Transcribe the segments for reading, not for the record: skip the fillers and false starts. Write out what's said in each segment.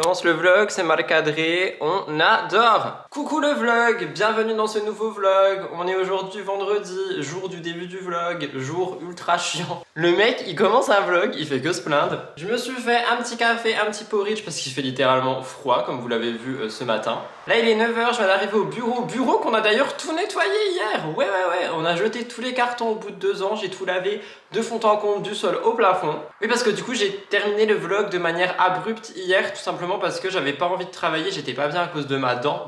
commence le vlog, c'est mal cadré, on adore. Coucou le vlog, bienvenue dans ce nouveau vlog. On est aujourd'hui vendredi, jour du début du vlog, jour ultra chiant. Le mec, il commence un vlog, il fait que se plaindre. Je me suis fait un petit café, un petit porridge parce qu'il fait littéralement froid, comme vous l'avez vu ce matin. Là, il est 9h, je viens d'arriver au bureau. Bureau qu'on a d'ailleurs tout nettoyé hier. Ouais, on a jeté tous les cartons au bout de 2 ans, j'ai tout lavé de fond en comble, du sol au plafond. Oui, parce que du coup, j'ai terminé le vlog de manière abrupte hier, tout simplement parce que j'avais pas envie de travailler, j'étais pas bien à cause de ma dent.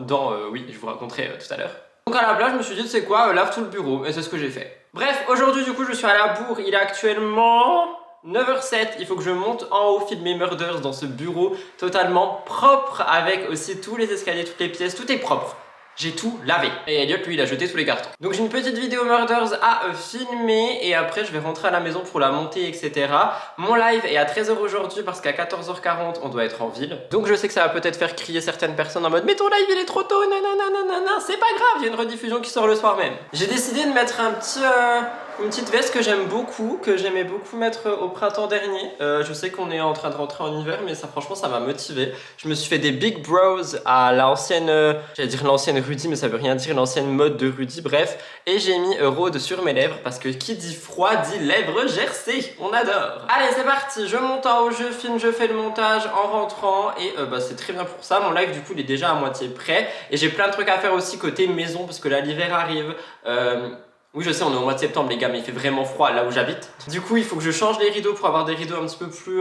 Oui, je vous raconterai tout à l'heure. Donc à la place, je me suis dit, tu sais quoi, lave tout le bureau, et c'est ce que j'ai fait. Bref, aujourd'hui, du coup, je suis à la bourre, il est actuellement 9h07, il faut que je monte en haut filmer Murders dans ce bureau totalement propre, avec aussi tous les escaliers, toutes les pièces, tout est propre. J'ai tout lavé. Et Elliot, lui, il a jeté tous les cartons. Donc j'ai une petite vidéo Murders à filmer et après je vais rentrer à la maison pour la monter, etc. Mon live est à 13h aujourd'hui parce qu'à 14h40, on doit être en ville. Donc je sais que ça va peut-être faire crier certaines personnes en mode « Mais ton live, il est trop tôt, nanana, c'est pas grave, il y a une rediffusion qui sort le soir même. » J'ai décidé de mettre une petite veste que j'aime beaucoup, que j'aimais beaucoup mettre au printemps dernier. Je sais qu'on est en train de rentrer en hiver, mais ça franchement ça m'a motivé. Je me suis fait des big brows à l'ancienne, j'allais dire l'ancienne Rudy, mais ça veut rien dire, l'ancienne mode de Rudy, bref. Et j'ai mis Rhode sur mes lèvres, parce que qui dit froid dit lèvres gercées, on adore. Allez c'est parti, je monte en haut, je filme, je fais le montage en rentrant, et c'est très bien pour ça. Mon live du coup il est déjà à moitié prêt, et j'ai plein de trucs à faire aussi côté maison, parce que là l'hiver arrive. Oui, je sais, on est au mois de septembre, les gars, mais il fait vraiment froid là où j'habite. Du coup, il faut que je change les rideaux pour avoir des rideaux un petit peu plus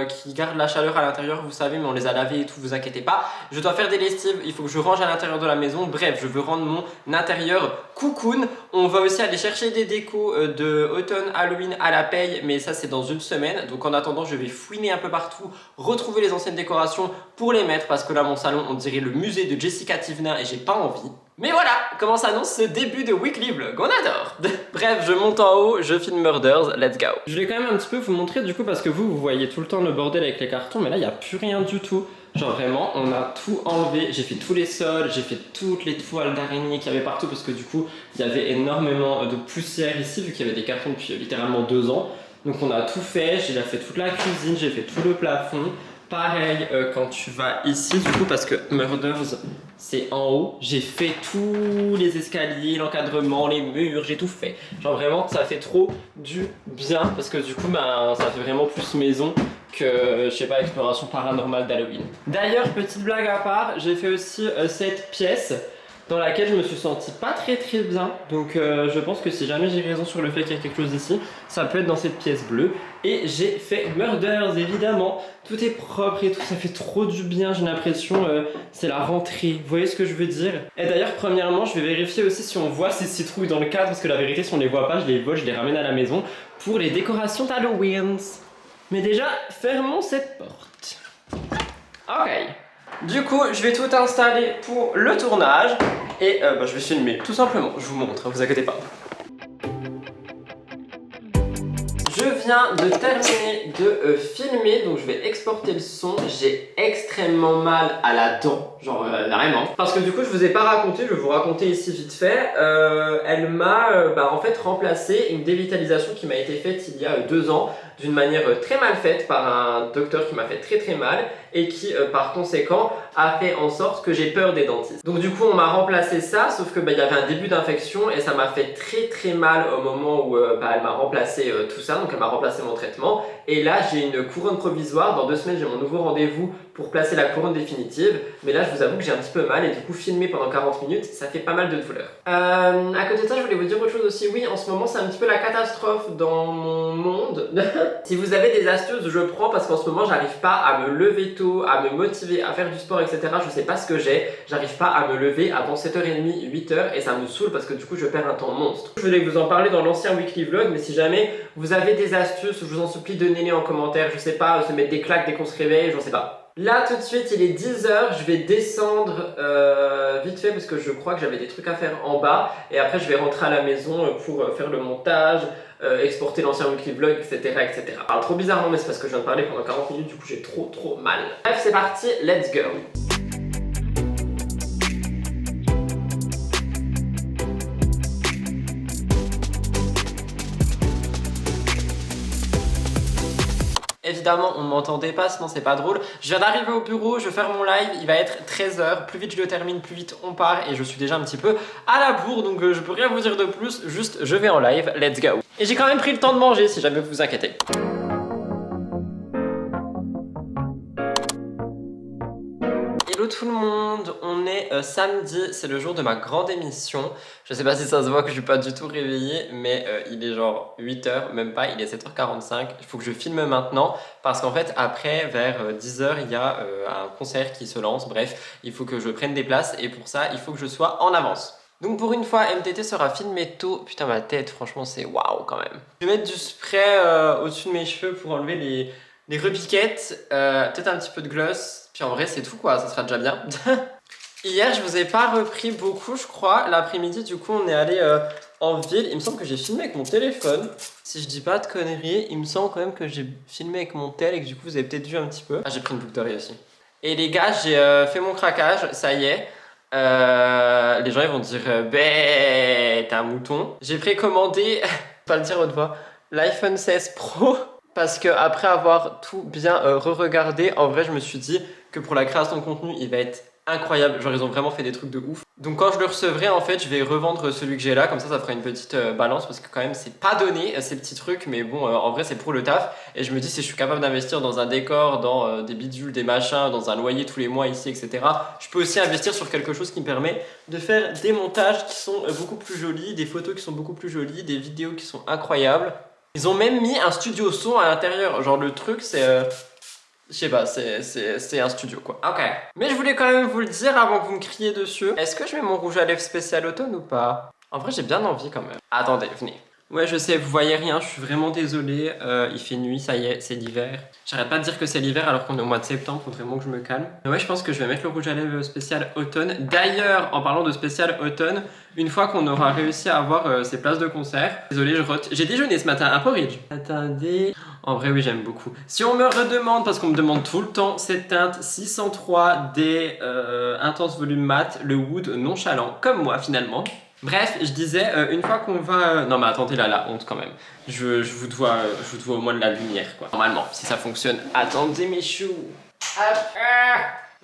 qui gardent la chaleur à l'intérieur, vous savez, mais on les a lavés et tout, vous inquiétez pas. Je dois faire des lessives, il faut que je range à l'intérieur de la maison. Bref, je veux rendre mon intérieur cocoon. On va aussi aller chercher des décos de automne, Halloween à la paille, mais ça, c'est dans une semaine. Donc, en attendant, je vais fouiner un peu partout, retrouver les anciennes décorations pour les mettre, parce que là, mon salon, on dirait le musée de Jessica Tivna et j'ai pas envie. Mais voilà, comment s'annonce ce début de weekly vlog, on adore. Bref, je monte en haut, je filme Murders, let's go. Je vais quand même un petit peu vous montrer du coup parce que vous voyez tout le temps le bordel avec les cartons, mais là il n'y a plus rien du tout. Genre vraiment, on a tout enlevé, j'ai fait tous les sols, j'ai fait toutes les toiles d'araignée qu'il y avait partout parce que du coup, il y avait énormément de poussière ici vu qu'il y avait des cartons depuis littéralement 2 ans. Donc on a tout fait, j'ai fait toute la cuisine, j'ai fait tout le plafond. Pareil quand tu vas ici du coup parce que Murders c'est en haut, j'ai fait tous les escaliers, l'encadrement, les murs, j'ai tout fait. Genre vraiment ça fait trop du bien parce que du coup ça fait vraiment plus maison que je sais pas exploration paranormale d'Halloween. D'ailleurs petite blague à part, j'ai fait aussi cette pièce dans laquelle je me suis senti pas très bien, donc je pense que si jamais j'ai raison sur le fait qu'il y a quelque chose ici, ça peut être dans cette pièce bleue. Et j'ai fait Murders évidemment, tout est propre et tout, ça fait trop du bien, j'ai l'impression c'est la rentrée, vous voyez ce que je veux dire? Et d'ailleurs premièrement je vais vérifier aussi si on voit ces citrouilles dans le cadre, parce que la vérité si on les voit pas, je les vole, je les ramène à la maison pour les décorations d'Halloween. Mais déjà, fermons cette porte. Ok. Du coup, je vais tout installer pour le tournage et je vais filmer tout simplement, je vous montre, vous inquiétez pas. Je viens de terminer de filmer, donc je vais exporter le son. J'ai extrêmement mal à la dent, genre vraiment. Parce que du coup, je vous ai pas raconté, je vais vous raconter ici vite fait. Elle m'a en fait remplacé une dévitalisation qui m'a été faite il y a 2 ans d'une manière très mal faite par un docteur qui m'a fait très mal et qui par conséquent a fait en sorte que j'ai peur des dentistes. Donc du coup on m'a remplacé ça, sauf que il y avait un début d'infection et ça m'a fait très mal au moment où elle m'a remplacé tout ça, donc elle m'a remplacé mon traitement. Et là j'ai une couronne provisoire, dans 2 semaines j'ai mon nouveau rendez-vous pour placer la couronne définitive, mais là je vous avoue que j'ai un petit peu mal et du coup filmer pendant 40 minutes ça fait pas mal de douleur. À côté de ça je voulais vous dire autre chose aussi, oui en ce moment c'est un petit peu la catastrophe dans mon monde. Si vous avez des astuces je prends, parce qu'en ce moment j'arrive pas à me lever tôt, à me motiver à faire du sport etc, je sais pas ce que j'ai, j'arrive pas à me lever avant 7h30, 8h et ça me saoule parce que du coup je perds un temps monstre. Je voulais vous en parler dans l'ancien weekly vlog, mais si jamais vous avez des astuces, je vous en supplie donnez-les en commentaire, je sais pas, se mettre des claques dès qu'on se réveille, j'en sais pas. Là tout de suite il est 10h, je vais descendre vite fait parce que je crois que j'avais des trucs à faire en bas et après je vais rentrer à la maison pour faire le montage, exporter l'ancien weekly vlog etc. Alors trop bizarrement mais c'est parce que je viens de parler pendant 40 minutes, du coup j'ai trop mal. Bref c'est parti, let's go. évidemment on m'entendait pas, sinon c'est pas drôle. Je viens d'arriver au bureau, je vais faire mon live, il va être 13h, plus vite je le termine, plus vite on part et je suis déjà un petit peu à la bourre, donc je peux rien vous dire de plus, juste je vais en live, let's go. Et j'ai quand même pris le temps de manger si jamais vous vous inquiétez. Hello tout le monde, on est samedi, c'est le jour de ma grande émission. Je sais pas si ça se voit que je suis pas du tout réveillé, mais il est genre 8h, même pas, il est 7h45. Il faut que je filme maintenant parce qu'en fait après vers 10h il y a un concert qui se lance. Bref, il faut que je prenne des places et pour ça il faut que je sois en avance. Donc pour une fois, MTT sera filmé tôt. Putain, ma tête, franchement, c'est waouh quand même. Je vais mettre du spray au-dessus de mes cheveux pour enlever les repiquettes. Peut-être un petit peu de gloss. Puis en vrai, c'est tout quoi, ça sera déjà bien. Hier, je vous ai pas repris beaucoup, je crois. L'après-midi, du coup, on est allé en ville. Il me semble que j'ai filmé avec mon téléphone. Si je dis pas de conneries, il me semble quand même que j'ai filmé avec mon tel et que du coup, vous avez peut-être vu un petit peu. Ah, j'ai pris une boucle d'oreille aussi. Et les gars, j'ai fait mon craquage, ça y est. Les gens ils vont dire t'es un mouton. J'ai précommandé, pas le dire haute voix, l'iPhone 16 Pro parce que après avoir tout bien re-regardé, en vrai je me suis dit que pour la création de contenu il va être incroyable, genre ils ont vraiment fait des trucs de ouf. Donc quand je le recevrai en fait je vais revendre celui que j'ai là, comme ça fera une petite balance parce que quand même c'est pas donné ces petits trucs, mais bon en vrai c'est pour le taf. Et je me dis si je suis capable d'investir dans un décor, dans des bidules, des machins, dans un loyer tous les mois ici etc, je peux aussi investir sur quelque chose qui me permet de faire des montages qui sont beaucoup plus jolis, des photos qui sont beaucoup plus jolies, des vidéos qui sont incroyables. Ils ont même mis un studio son à l'intérieur, genre le truc c'est... je sais pas, c'est un studio quoi. Ok. Mais je voulais quand même vous le dire avant que vous me criez dessus. Est-ce que je mets mon rouge à lèvres spécial automne ou pas? En vrai j'ai bien envie quand même. Attendez, venez. Ouais je sais, vous voyez rien, je suis vraiment désolé. Il fait nuit, ça y est, c'est l'hiver. J'arrête pas de dire que c'est l'hiver alors qu'on est au mois de septembre, faut vraiment que je me calme. Mais ouais je pense que je vais mettre le rouge à lèvres spécial automne. D'ailleurs, en parlant de spécial automne, une fois qu'on aura réussi à avoir ces places de concert, désolé je rote, j'ai déjeuné ce matin un porridge. Attendez, en vrai oui j'aime beaucoup. Si on me redemande, parce qu'on me demande tout le temps, cette teinte 603 des Intense Volume Mat, le wood nonchalant, comme moi finalement. Bref, je disais, une fois qu'on va... Non mais attendez là, la honte quand même. Je vous dois au moins de la lumière quoi. Normalement, si ça fonctionne. Attendez mes choux. Hop.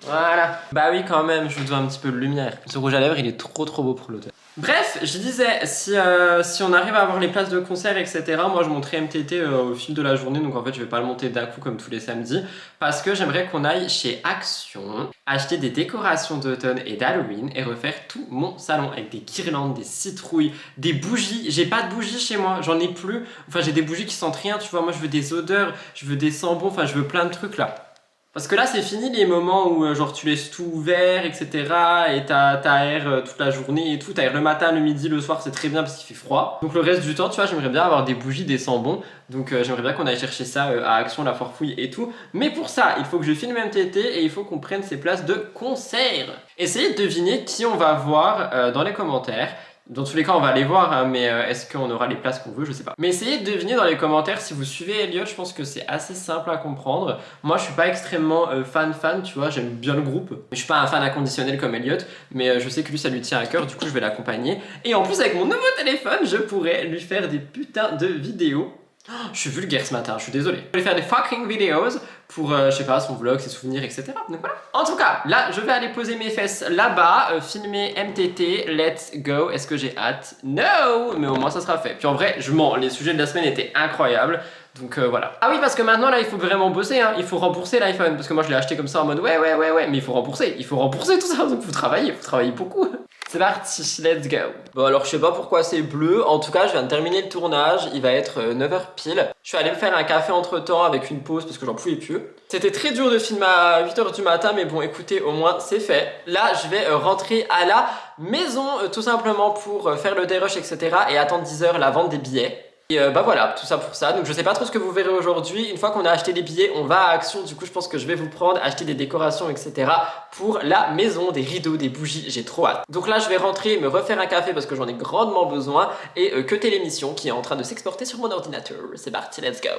Voilà. Bah oui quand même, je vous dois un petit peu de lumière. Ce rouge à lèvres, il est trop beau pour l'automne. Bref, je disais, si on arrive à avoir les places de concert, etc., moi je monterai MTT au fil de la journée, donc en fait je vais pas le monter d'un coup comme tous les samedis, parce que j'aimerais qu'on aille chez Action, acheter des décorations d'automne et d'Halloween et refaire tout mon salon avec des guirlandes, des citrouilles, des bougies. J'ai pas de bougies chez moi, j'en ai plus, enfin j'ai des bougies qui sentent rien, tu vois, moi je veux des odeurs, je veux des sambons, enfin je veux plein de trucs là. Parce que là c'est fini les moments où genre tu laisses tout ouvert etc et t'aères toute la journée et tout, t'aères le matin, le midi, le soir, c'est très bien parce qu'il fait froid. Donc le reste du temps tu vois j'aimerais bien avoir des bougies, des sambons, donc j'aimerais bien qu'on aille chercher ça à Action, la Forfouille et tout. Mais pour ça il faut que je filme MTT et il faut qu'on prenne ces places de concert. Essayez de deviner qui on va voir dans les commentaires. Dans tous les cas on va aller voir hein, mais est-ce qu'on aura les places qu'on veut, je sais pas. Mais essayez de deviner dans les commentaires si vous suivez Elliot, je pense que c'est assez simple à comprendre. Moi je suis pas extrêmement fan tu vois, j'aime bien le groupe. Je suis pas un fan inconditionnel comme Elliot, mais je sais que lui ça lui tient à cœur, du coup je vais l'accompagner. Et en plus avec mon nouveau téléphone, je pourrais lui faire des putains de vidéos. Oh, je suis vulgaire ce matin, je suis désolé. Je vais faire des fucking videos pour, je sais pas, son vlog, ses souvenirs, etc. Donc voilà. En tout cas, là, je vais aller poser mes fesses là-bas, filmer MTT, let's go. Est-ce que j'ai hâte? No! Mais au moins ça sera fait. Puis en vrai, je mens, les sujets de la semaine étaient incroyables. Donc voilà. Ah oui, parce que maintenant là, il faut vraiment bosser, hein. Il faut rembourser l'iPhone. Parce que moi, je l'ai acheté comme ça en mode ouais. Mais il faut rembourser tout ça. Donc faut travailler beaucoup. C'est parti, let's go. Bon alors je sais pas pourquoi c'est bleu, en tout cas je viens de terminer le tournage, il va être 9h pile. Je suis allé me faire un café entre temps avec une pause parce que j'en pouvais plus. C'était très dur de filmer à 8h du matin mais bon écoutez au moins c'est fait. Là je vais rentrer à la maison tout simplement pour faire le dérush etc. et attendre 10h la vente des billets. Et bah voilà, tout ça pour ça. Donc je sais pas trop ce que vous verrez aujourd'hui. Une fois qu'on a acheté les billets, on va à Action. Du coup je pense que je vais vous prendre, acheter des décorations etc. pour la maison, des rideaux, des bougies, j'ai trop hâte. Donc là je vais rentrer, me refaire un café parce que j'en ai grandement besoin. Et cuter l'émission qui est en train de s'exporter sur mon ordinateur. C'est parti, let's go.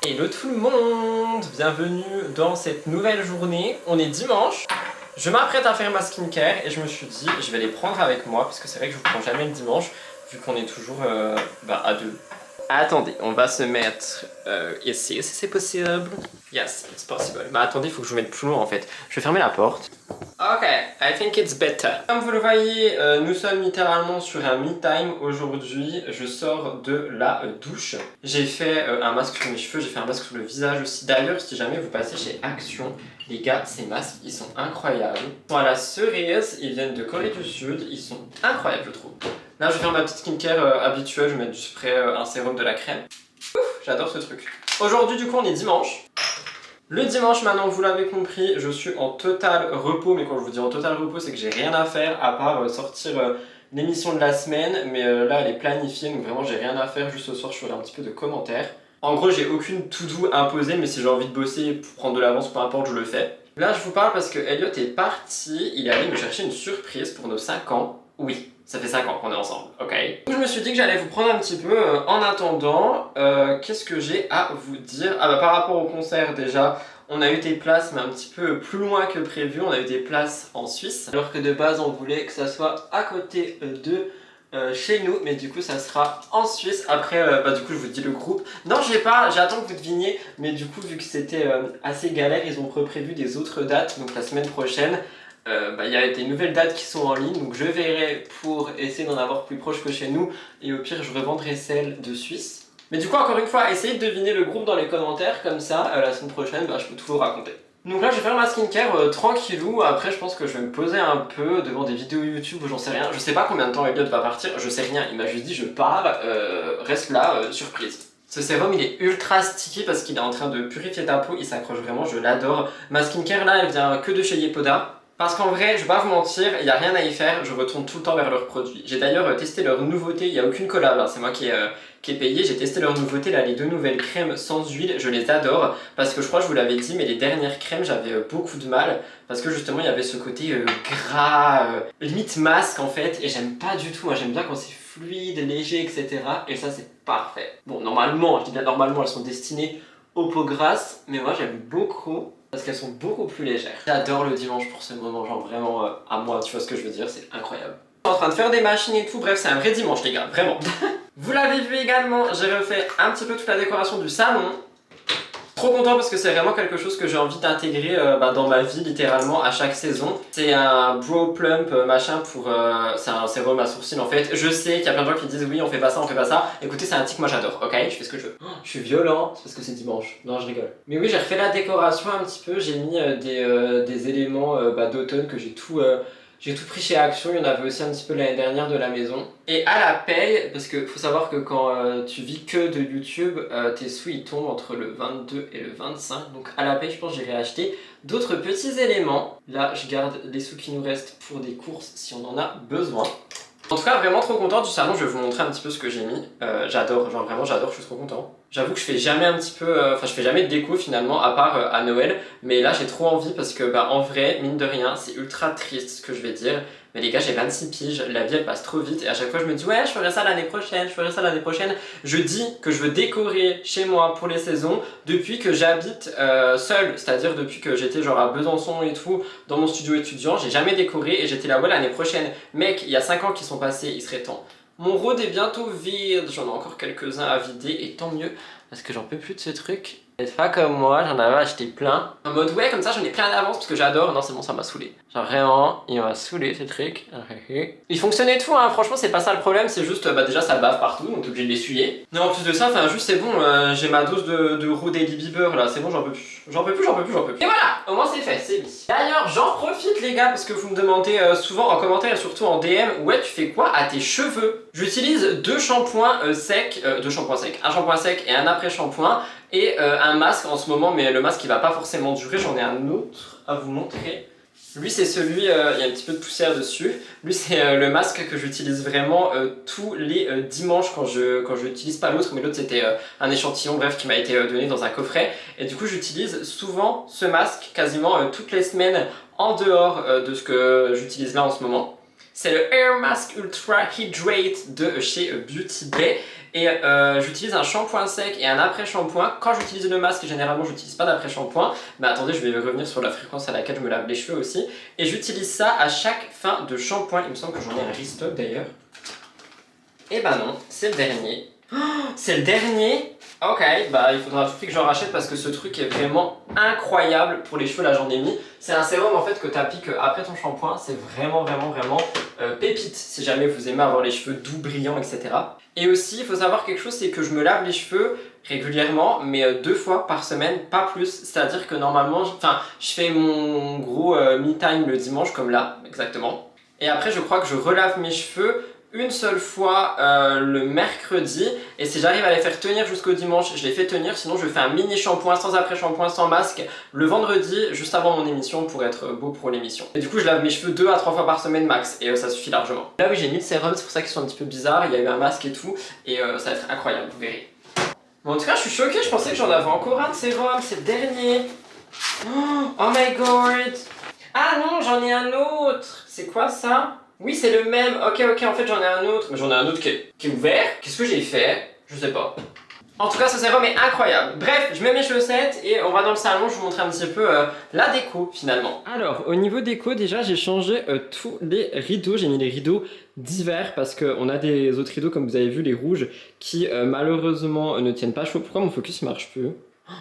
Hello tout le monde, bienvenue dans cette nouvelle journée. On est dimanche, je m'apprête à faire ma skincare et je me suis dit je vais les prendre avec moi parce que c'est vrai que je vous prends jamais le dimanche vu qu'on est toujours à deux. Attendez, on va se mettre ici, si c'est possible. Yes, it's possible. Mais attendez, il faut que je vous mette plus loin en fait. Je vais fermer la porte. Ok, I think it's better. Comme vous le voyez, nous sommes littéralement sur un me time aujourd'hui. Je sors de la douche. J'ai fait un masque sur mes cheveux, j'ai fait un masque sur le visage aussi. D'ailleurs, si jamais vous passez chez Action, les gars, ces masques, ils sont incroyables. Ils sont à la cerise, ils viennent de Corée du Sud, ils sont incroyables je trouve. Là, je vais faire ma petite skincare habituelle, je vais mettre du spray, un sérum, de la crème. Ouf, j'adore ce truc. Aujourd'hui, du coup, on est dimanche. Le dimanche, maintenant, vous l'avez compris, je suis en total repos. Mais quand je vous dis en total repos, c'est que j'ai rien à faire à part sortir l'émission de la semaine. Mais là, elle est planifiée, donc vraiment, j'ai rien à faire. Juste ce soir, je ferai un petit peu de commentaires. En gros, j'ai aucune to-do imposée, mais si j'ai envie de bosser pour prendre de l'avance, peu importe, je le fais. Là, je vous parle parce que Elliot est parti. Il est allé me chercher une surprise pour nos 5 ans. Oui. Ça fait 5 ans qu'on est ensemble, ok. Je me suis dit que j'allais vous prendre un petit peu en attendant. Qu'est-ce que j'ai à vous dire? Ah bah par rapport au concert déjà, on a eu des places mais un petit peu plus loin que prévu. On a eu des places en Suisse. Alors que de base on voulait que ça soit à côté de chez nous. Mais du coup ça sera en Suisse. Après du coup je vous dis le groupe. Non j'attends que vous deviniez. Mais du coup vu que c'était assez galère, ils ont prévu des autres dates. Donc la semaine prochaine. Il y a des nouvelles dates qui sont en ligne, donc je verrai pour essayer d'en avoir plus proche que chez nous et au pire je revendrai celle de Suisse. Mais du coup encore une fois, essayez de deviner le groupe dans les commentaires, comme ça la semaine prochaine je peux tout vous raconter. Donc là je vais faire ma skincare tranquillou, après je pense que je vais me poser un peu devant des vidéos YouTube ou j'en sais rien. Je sais pas combien de temps Elliot va partir, je sais rien, il m'a juste dit je pars, reste là, surprise. Ce sérum il est ultra sticky parce qu'il est en train de purifier ta peau, il s'accroche vraiment, je l'adore. Ma skincare là elle vient que de chez Yepoda. Parce qu'en vrai, je vais pas vous mentir, il n'y a rien à y faire, je retourne tout le temps vers leurs produits. J'ai d'ailleurs testé leurs nouveautés, il n'y a aucune collab, hein, c'est moi qui ai payé. J'ai testé leurs nouveautés, là, les 2 nouvelles crèmes sans huile, je les adore. Parce que je crois que je vous l'avais dit, mais les dernières crèmes, j'avais beaucoup de mal. Parce que justement, il y avait ce côté gras, limite masque en fait. Et j'aime pas du tout, moi j'aime bien quand c'est fluide, léger, etc. Et ça, c'est parfait. Bon, normalement, je dis bien normalement, elles sont destinées aux peaux grasses, mais moi j'aime beaucoup. Parce qu'elles sont beaucoup plus légères. J'adore le dimanche pour ce moment, genre vraiment à moi, tu vois ce que je veux dire, c'est incroyable. Je suis en train de faire des machines et tout, bref c'est un vrai dimanche les gars, vraiment. Vous l'avez vu également, j'ai refait un petit peu toute la décoration du salon. Trop content parce que c'est vraiment quelque chose que j'ai envie d'intégrer dans ma vie littéralement à chaque saison. C'est un Brow Plump machin pour... c'est un sérum à sourcils en fait. Je sais qu'il y a plein de gens qui disent oui on fait pas ça, on fait pas ça. Écoutez c'est un tic, moi j'adore, ok? Je fais ce que je veux. Oh, je suis violent, c'est parce que c'est dimanche. Non je rigole. Mais oui j'ai refait la décoration un petit peu, j'ai mis des éléments d'automne que j'ai tout pris chez Action, il y en avait aussi un petit peu l'année dernière de la maison. Et à la paye, parce que faut savoir que quand tu vis que de YouTube, tes sous ils tombent entre le 22 et le 25. Donc à la paye, je pense que j'irai acheter d'autres petits éléments. Là, je garde les sous qui nous restent pour des courses si on en a besoin. En tout cas, vraiment trop content du salon, je vais vous montrer un petit peu ce que j'ai mis. J'adore, genre vraiment j'adore, je suis trop content. J'avoue que je fais jamais un petit peu, je fais jamais de déco finalement, à part à Noël. Mais là j'ai trop envie parce que en vrai, mine de rien, c'est ultra triste ce que je vais dire. Mais les gars, j'ai 26 piges, la vie elle passe trop vite et à chaque fois je me dis ouais je ferai ça l'année prochaine, je ferai ça l'année prochaine. Je dis que je veux décorer chez moi pour les saisons depuis que j'habite seul, c'est-à-dire depuis que j'étais genre à Besançon et tout, dans mon studio étudiant, j'ai jamais décoré et j'étais là ouais l'année prochaine. Mec, il y a 5 ans qui sont passés, il serait temps. Mon road est bientôt vide, j'en ai encore quelques-uns à vider et tant mieux parce que j'en peux plus de ce truc. Faites pas comme moi, j'en avais acheté plein. En mode ouais comme ça j'en ai plein d'avance parce que j'adore. Non c'est bon ça m'a saoulé. Genre vraiment il m'a saoulé ces trucs. Il fonctionnait tout hein, franchement c'est pas ça le problème. C'est juste déjà ça bave partout donc t'es obligé de l'essuyer. Non en plus de ça juste c'est bon, j'ai ma dose de Roux Daily Bieber là. C'est bon j'en peux plus. J'en peux plus. Et voilà au moins c'est fait, c'est mis. D'ailleurs j'en profite les gars parce que vous me demandez souvent en commentaire et surtout en DM ouais tu fais quoi à tes cheveux. J'utilise 2 shampoings secs, un shampoing sec et un après shampoing. Et un masque en ce moment, mais le masque il va pas forcément durer, j'en ai un autre à vous montrer. Lui c'est celui, il y a un petit peu de poussière dessus. Lui c'est le masque que j'utilise vraiment tous les dimanches quand je n'utilise pas l'autre, mais l'autre c'était un échantillon bref qui m'a été donné dans un coffret. Et du coup j'utilise souvent ce masque quasiment toutes les semaines en dehors de ce que j'utilise là en ce moment. C'est le Air Mask Ultra Hydrate de chez Beauty Bay. Et j'utilise un shampoing sec et un après-shampoing. Quand j'utilise le masque, généralement j'utilise pas d'après-shampoing. Mais attendez, je vais revenir sur la fréquence à laquelle je me lave les cheveux aussi. Et j'utilise ça à chaque fin de shampoing. Il me semble que j'en ai un restock d'ailleurs. Et bah non, c'est le dernier. Oh, c'est le dernier. Ok, bah il faudra tout de suite que j'en rachète parce que ce truc est vraiment incroyable pour les cheveux. Là j'en ai mis. C'est un sérum en fait que tu appliques après ton shampoing. C'est vraiment pépite si jamais vous aimez avoir les cheveux doux, brillants, etc. Et aussi il faut savoir quelque chose, c'est que je me lave les cheveux régulièrement, mais 2 fois par semaine, pas plus. C'est-à-dire que normalement, je fais mon gros me time le dimanche comme là, exactement. Et après je crois que je relave mes cheveux une seule fois le mercredi, et si j'arrive à les faire tenir jusqu'au dimanche, je les fais tenir. Sinon je fais un mini shampoing sans après shampoing, sans masque le vendredi juste avant mon émission pour être beau pour l'émission. Et du coup je lave mes cheveux 2 à 3 fois par semaine max, et ça suffit largement. Là oui, j'ai mis le sérum, c'est pour ça qu'ils sont un petit peu bizarres. Il y a eu un masque et tout, et ça va être incroyable, vous verrez. Bon, en tout cas je suis choquée, je pensais que j'en avais encore un de sérum, c'est le dernier. Oh my god. Ah non, j'en ai un autre. C'est quoi ça? Oui, c'est le même. Ok, en fait j'en ai un autre. Mais j'en ai un autre qui est ouvert. Qu'est-ce que j'ai fait? Je sais pas. En tout cas, ce sérum est incroyable. Bref, je mets mes chaussettes et on va dans le salon. Je vous montre un petit peu la déco finalement. Alors, au niveau déco, déjà j'ai changé tous les rideaux. J'ai mis les rideaux d'hiver parce qu'on a des autres rideaux, comme vous avez vu, les rouges, qui malheureusement ne tiennent pas chaud. Pourquoi mon focus marche plus?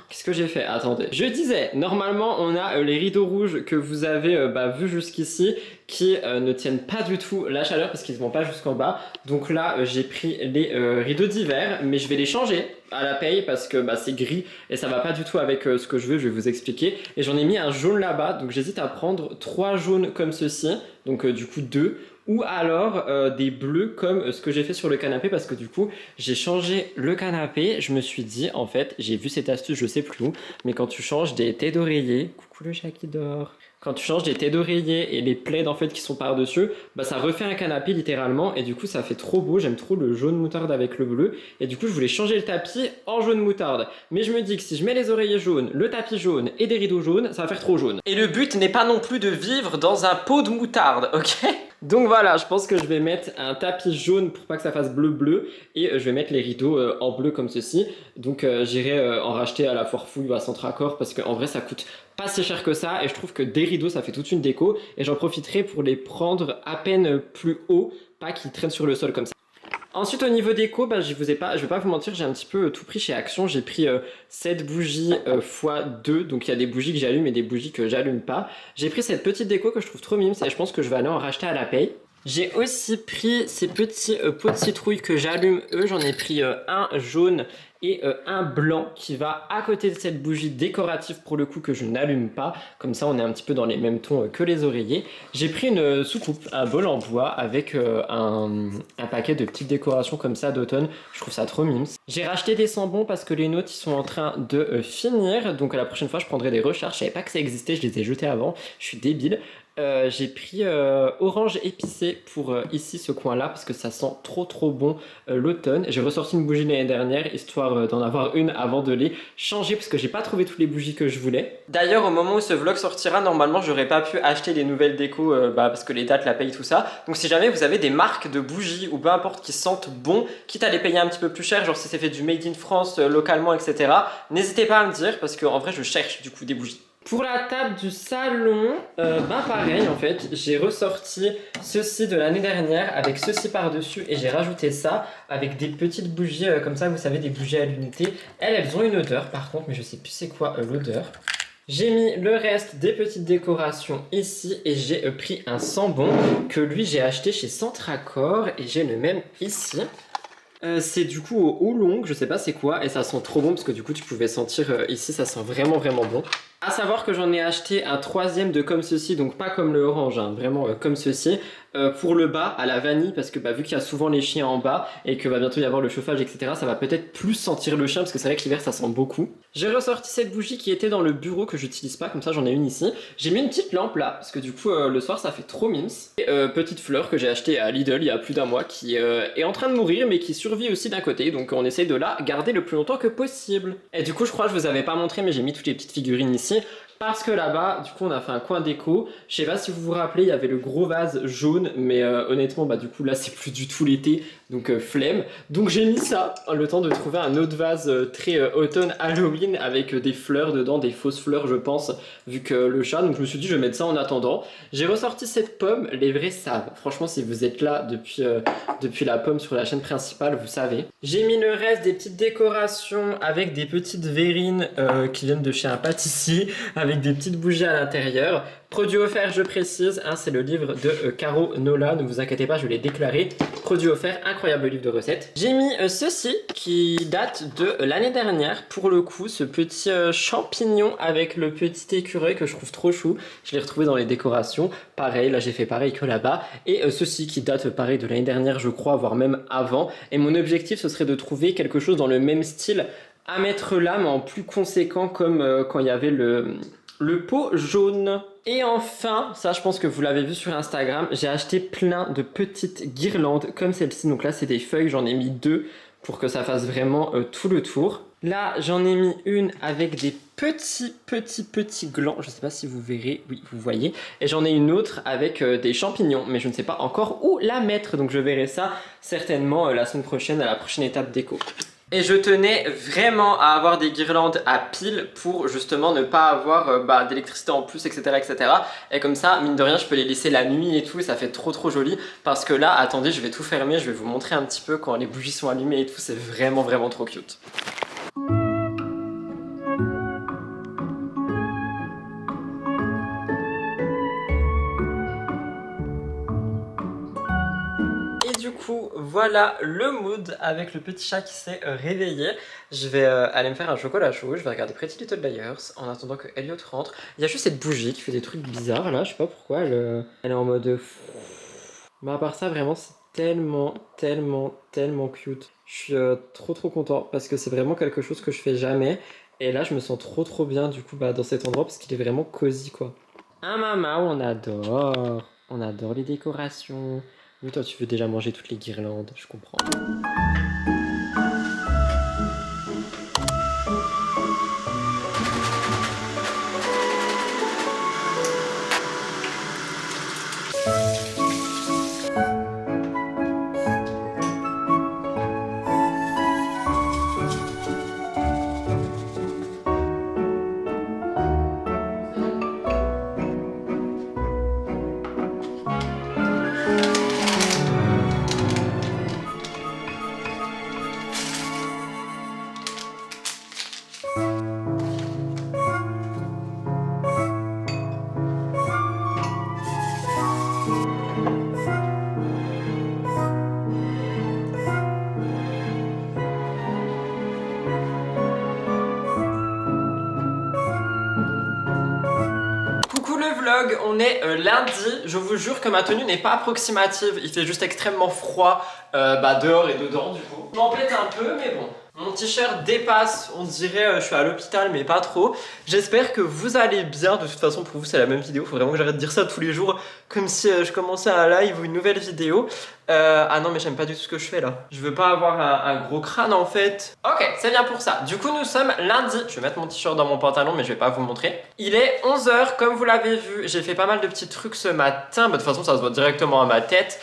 Qu'est-ce que j'ai fait? Attendez. Je disais, normalement on a les rideaux rouges que vous avez vus jusqu'ici qui ne tiennent pas du tout la chaleur parce qu'ils ne vont pas jusqu'en bas. Donc là j'ai pris les rideaux d'hiver, mais je vais les changer à la paye parce que c'est gris et ça va pas du tout avec ce que je veux. Je vais vous expliquer. Et j'en ai mis un jaune là-bas, donc j'hésite à prendre 3 jaunes comme ceci, donc du coup 2. Ou alors des bleus comme ce que j'ai fait sur le canapé, parce que du coup j'ai changé le canapé. Je me suis dit, en fait, j'ai vu cette astuce, je sais plus où, mais quand tu changes des têtes d'oreiller, coucou le chat qui dort, quand tu changes des têtes d'oreiller et les plaids en fait qui sont par dessus, ça refait un canapé littéralement, et du coup ça fait trop beau. J'aime trop le jaune moutarde avec le bleu, et du coup je voulais changer le tapis en jaune moutarde, mais je me dis que si je mets les oreillers jaunes, le tapis jaune et des rideaux jaunes, ça va faire trop jaune. Et le but n'est pas non plus de vivre dans un pot de moutarde, ok? Donc voilà, je pense que je vais mettre un tapis jaune pour pas que ça fasse bleu-bleu, et je vais mettre les rideaux en bleu comme ceci. Donc j'irai en racheter à la foire fouille ou à Centracor, parce qu'en vrai ça coûte pas si cher que ça, et je trouve que des rideaux ça fait toute une déco, et j'en profiterai pour les prendre à peine plus haut, pas qu'ils traînent sur le sol comme ça. Ensuite au niveau déco, je vais pas vous mentir, j'ai un petit peu tout pris chez Action. J'ai pris 7 bougies x 2, donc il y a des bougies que j'allume et des bougies que j'allume pas. J'ai pris cette petite déco que je trouve trop mimes, et je pense que je vais aller en racheter à la paye. J'ai aussi pris ces petits pots de citrouille que j'allume, j'en ai pris un jaune et un blanc qui va à côté de cette bougie décorative pour le coup que je n'allume pas. Comme ça on est un petit peu dans les mêmes tons que les oreillers. J'ai pris une soucoupe, un bol en bois avec un paquet de petites décorations comme ça d'automne. Je trouve ça trop mimes. J'ai racheté des sambons parce que les nôtres ils sont en train de finir. Donc la prochaine fois je prendrai des recharges. Je savais pas que ça existait, je les ai jetés avant. Je suis débile. J'ai pris orange épicé pour ici ce coin là parce que ça sent trop bon l'automne. J'ai ressorti une bougie l'année dernière histoire d'en avoir une avant de les changer parce que j'ai pas trouvé toutes les bougies que je voulais. D'ailleurs au moment où ce vlog sortira, normalement j'aurais pas pu acheter les nouvelles décos parce que les dates, la paye, tout ça. Donc si jamais vous avez des marques de bougies ou peu importe qui sentent bon, quitte à les payer un petit peu plus cher, genre si c'est fait du made in France localement etc, n'hésitez pas à me dire parce qu'en vrai je cherche du coup des bougies. Pour la table du salon, pareil en fait, j'ai ressorti ceci de l'année dernière avec ceci par-dessus et j'ai rajouté ça avec des petites bougies comme ça, vous savez, des bougies à l'unité. Elles ont une odeur par contre, mais je sais plus c'est quoi l'odeur. J'ai mis le reste des petites décorations ici et j'ai pris un sambon que lui j'ai acheté chez Centracor et j'ai le même ici. C'est du coup au oolong, je sais pas c'est quoi, et ça sent trop bon parce que du coup tu pouvais sentir ici, ça sent vraiment bon. A savoir que j'en ai acheté un troisième de comme ceci, donc pas comme le orange, hein, vraiment comme ceci, pour le bas à la vanille parce que vu qu'il y a souvent les chiens en bas et que va bientôt y avoir le chauffage etc, ça va peut-être plus sentir le chien parce que c'est vrai que l'hiver ça sent beaucoup. J'ai ressorti cette bougie qui était dans le bureau que j'utilise pas, comme ça j'en ai une ici. J'ai mis une petite lampe là parce que du coup le soir ça fait trop mimes. Et petite fleur que j'ai achetée à Lidl il y a plus d'un mois qui est en train de mourir mais qui survit aussi d'un côté, donc on essaye de la garder le plus longtemps que possible. Et du coup je crois que je vous avais pas montré mais j'ai mis toutes les petites figurines ici. parce que là-bas, du coup, on a fait un coin déco. Je sais pas si vous vous rappelez, il y avait le gros vase jaune, mais honnêtement, bah du coup, là, c'est plus du tout l'été, donc flemme. Donc j'ai mis ça, le temps de trouver un autre vase très automne Halloween avec des fleurs dedans, des fausses fleurs, je pense, vu que le chat. Donc je me suis dit, je vais mettre ça en attendant. J'ai ressorti cette pomme, les vrais savent. Franchement, si vous êtes là depuis la pomme sur la chaîne principale, vous savez. J'ai mis le reste des petites décorations avec des petites verrines qui viennent de chez un pâtissier, avec des petites bougies à l'intérieur. Produit offert, je précise, hein, c'est le livre de Caro Nola, ne vous inquiétez pas, je l'ai déclaré. Produit offert, incroyable livre de recettes. J'ai mis ceci qui date de l'année dernière, pour le coup, ce petit champignon avec le petit écureuil que je trouve trop chou. Je l'ai retrouvé dans les décorations, pareil, là j'ai fait pareil que là-bas. Et ceci qui date pareil de l'année dernière, je crois, voire même avant. Et mon objectif, ce serait de trouver quelque chose dans le même style à mettre là, mais en plus conséquent, comme quand il y avait le pot jaune. Et enfin, ça je pense que vous l'avez vu sur Instagram, j'ai acheté plein de petites guirlandes comme celle-ci. Donc là c'est des feuilles, j'en ai mis 2 pour que ça fasse vraiment tout le tour. Là j'en ai mis une avec des petits glands, je sais pas si vous verrez, oui vous voyez. Et j'en ai une autre avec des champignons, mais je ne sais pas encore où la mettre. Donc je verrai ça certainement la semaine prochaine à la prochaine étape déco. Et je tenais vraiment à avoir des guirlandes à pile pour justement ne pas avoir d'électricité en plus, etc., etc. Et comme ça, mine de rien, je peux les laisser la nuit et tout, et ça fait trop joli. Parce que là, attendez, je vais tout fermer, je vais vous montrer un petit peu quand les bougies sont allumées et tout, c'est vraiment trop cute. Du coup, voilà le mood avec le petit chat qui s'est réveillé. Je vais aller me faire un chocolat chaud, je vais regarder Pretty Little Liars en attendant que Elliot rentre. Il y a juste cette bougie qui fait des trucs bizarres là, je sais pas pourquoi, elle est en mode... Mais à part ça, vraiment, c'est tellement cute. Je suis trop content parce que c'est vraiment quelque chose que je fais jamais. Et là, je me sens trop bien du coup dans cet endroit parce qu'il est vraiment cosy quoi. Un mama, on adore les décorations. Oui, toi, tu veux déjà manger toutes les guirlandes, je comprends. Vlog, on est lundi, je vous jure que ma tenue n'est pas approximative, il fait juste extrêmement froid dehors et dedans du coup. Je m'embête un peu mais bon. Mon t-shirt dépasse, on dirait je suis à l'hôpital mais pas trop. J'espère que vous allez bien, de toute façon pour vous c'est la même vidéo, faut vraiment que j'arrête de dire ça tous les jours comme si je commençais un live ou une nouvelle vidéo. Ah non mais j'aime pas du tout ce que je fais là. Je veux pas avoir un gros crâne en fait. Ok, c'est bien pour ça. Du coup nous sommes lundi. Je vais mettre mon t-shirt dans mon pantalon mais je vais pas vous montrer. Il est 11 h comme vous l'avez vu. J'ai fait pas mal de petits trucs ce matin. De toute façon ça se voit directement à ma tête.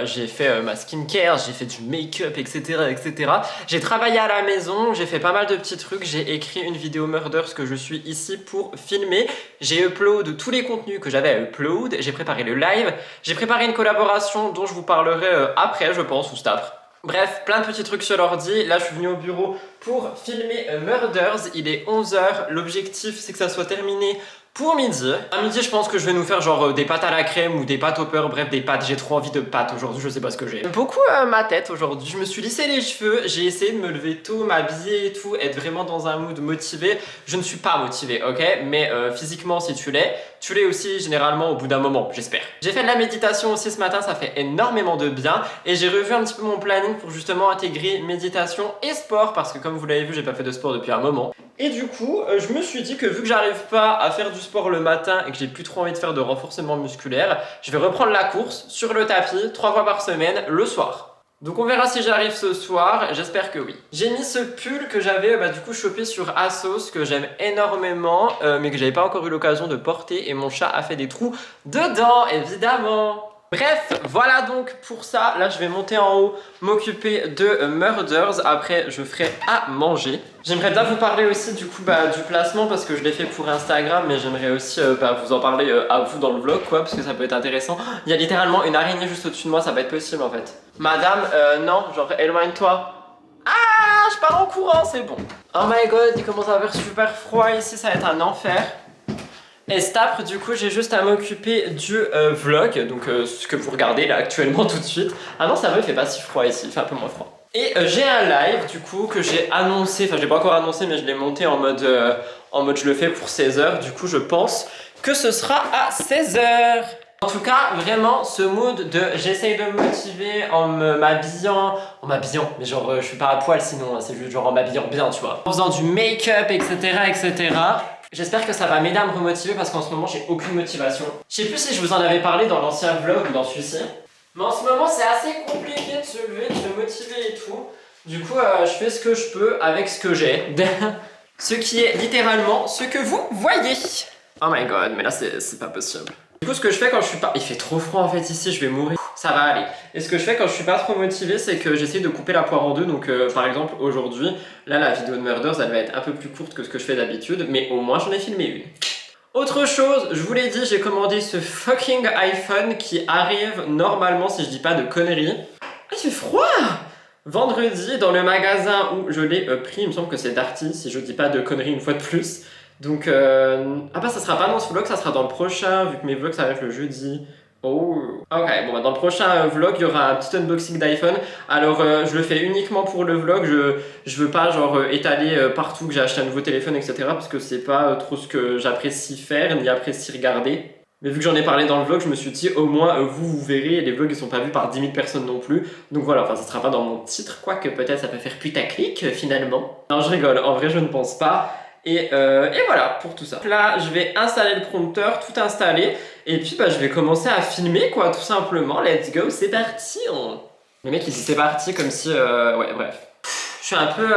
J'ai fait ma skincare, j'ai fait du make-up etc. J'ai travaillé à la maison, j'ai fait pas mal de petits trucs. J'ai écrit une vidéo Murders que je suis ici pour filmer. J'ai upload tous les contenus que j'avais à upload. J'ai préparé le live. J'ai préparé une collaboration dont je vous parlerai après je pense ou cet après. Bref, plein de petits trucs sur l'ordi. Là je suis venu au bureau pour filmer Murders. Il est 11 h. L'objectif c'est que ça soit terminé pour midi. À midi je pense que je vais nous faire genre des pâtes à la crème ou des pâtes au beurre, bref des pâtes, j'ai trop envie de pâtes aujourd'hui, je sais pas ce que j'ai. Beaucoup ma tête aujourd'hui, je me suis lissé les cheveux, j'ai essayé de me lever tôt, m'habiller et tout, être vraiment dans un mood motivé. Je ne suis pas motivé, ok, mais physiquement si tu l'es aussi généralement au bout d'un moment, j'espère. J'ai fait de la méditation aussi ce matin, ça fait énormément de bien et j'ai revu un petit peu mon planning pour justement intégrer méditation et sport parce que comme vous l'avez vu j'ai pas fait de sport depuis un moment. Et du coup je me suis dit que vu que j'arrive pas à faire du sport le matin et que j'ai plus trop envie de faire de renforcement musculaire, je vais reprendre la course sur le tapis 3 fois par semaine le soir. Donc on verra si j'arrive ce soir, j'espère que oui. J'ai mis ce pull que j'avais du coup chopé sur ASOS, que j'aime énormément, mais que j'avais pas encore eu l'occasion de porter, et mon chat a fait des trous dedans, évidemment. Bref, voilà donc pour ça. Là je vais monter en haut, m'occuper de Murders. Après je ferai à manger. J'aimerais bien vous parler aussi du coup du placement, parce que je l'ai fait pour Instagram, mais j'aimerais aussi vous en parler à vous dans le vlog quoi, parce que ça peut être intéressant. Il y a littéralement une araignée juste au-dessus de moi, ça va être possible en fait. Madame, non, genre éloigne-toi. Ah, je pars en courant, c'est bon. Oh my god, il commence à avoir super froid ici, ça va être un enfer. Et après, du coup, j'ai juste à m'occuper du vlog, donc ce que vous regardez là actuellement tout de suite. Ah non, ça va, il fait pas si froid ici, il fait un peu moins froid. Et j'ai un live du coup que j'ai annoncé, enfin je l'ai pas encore annoncé, mais je l'ai monté en mode je le fais pour 16h. Du coup, je pense que ce sera à 16h. En tout cas, vraiment, ce mood de j'essaye de me motiver en m'habillant, mais genre je suis pas à poil sinon, c'est juste genre en m'habillant bien, tu vois. En faisant du make-up, etc., etc. J'espère que ça va m'aider à me remotiver parce qu'en ce moment j'ai aucune motivation. Je sais plus si je vous en avais parlé dans l'ancien vlog ou dans celui-ci. Mais en ce moment c'est assez compliqué de se lever, de se motiver et tout. Du coup je fais ce que je peux avec ce que j'ai. Ce qui est littéralement ce que vous voyez. Oh my god, mais là c'est pas possible. Du coup ce que je fais quand je suis pas... Il fait trop froid en fait ici, je vais mourir. Ça va aller. Et ce que je fais quand je suis pas trop motivé, c'est que j'essaie de couper la poire en deux. Donc par exemple aujourd'hui, là la vidéo de Murders elle va être un peu plus courte que ce que je fais d'habitude, mais au moins j'en ai filmé une. Autre chose, je vous l'ai dit, j'ai commandé ce fucking iPhone qui arrive normalement si je dis pas de conneries. Ah il fait froid! Vendredi dans le magasin où je l'ai pris, il me semble que c'est Darty si je dis pas de conneries une fois de plus. Donc ah bah ça sera pas dans ce vlog, ça sera dans le prochain vu que mes vlogs ça arrive le jeudi. Oh, ok, bon dans le prochain vlog il y aura un petit unboxing d'iPhone. Alors je le fais uniquement pour le vlog, je veux pas genre étaler partout que j'ai acheté un nouveau téléphone etc. Parce que c'est pas trop ce que j'apprécie faire ni apprécie regarder. Mais vu que j'en ai parlé dans le vlog, je me suis dit au moins vous verrez, les vlogs ils sont pas vus par 10 000 personnes non plus. Donc voilà, enfin ça sera pas dans mon titre, quoique peut-être ça peut faire putaclic finalement. Non je rigole, en vrai je ne pense pas. Et voilà pour tout ça. Là je vais installer le prompteur, tout installer. Et puis je vais commencer à filmer quoi, tout simplement. Let's go, c'est parti. Le mec il dit c'est parti comme si... ouais bref. Je suis un peu...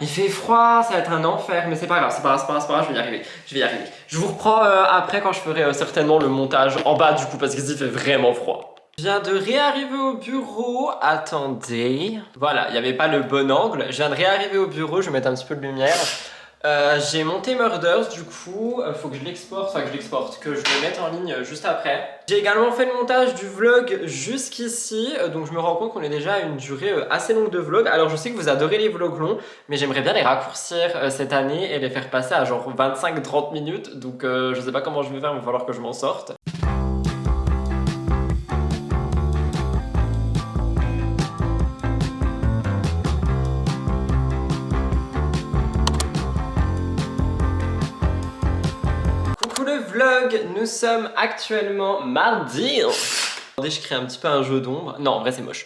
il fait froid, ça va être un enfer. Mais c'est pas grave, c'est pas grave, je vais y arriver. Je vous reprends après quand je ferai certainement le montage en bas du coup parce qu'ici il fait vraiment froid. Je viens de réarriver au bureau, attendez. Voilà, il n'y avait pas le bon angle. Je viens de réarriver au bureau, je vais mettre un petit peu de lumière. J'ai monté Murders du coup, faut que je l'exporte, que je le mette en ligne juste après. J'ai également fait le montage du vlog jusqu'ici, donc je me rends compte qu'on est déjà à une durée assez longue de vlog. Alors je sais que vous adorez les vlogs longs, mais j'aimerais bien les raccourcir cette année et les faire passer à genre 25-30 minutes. Donc je sais pas comment je vais faire, il va falloir que je m'en sorte. Vlog, nous sommes actuellement mardi. Attendez, je crée un petit peu un jeu d'ombre. Non, en vrai, c'est moche.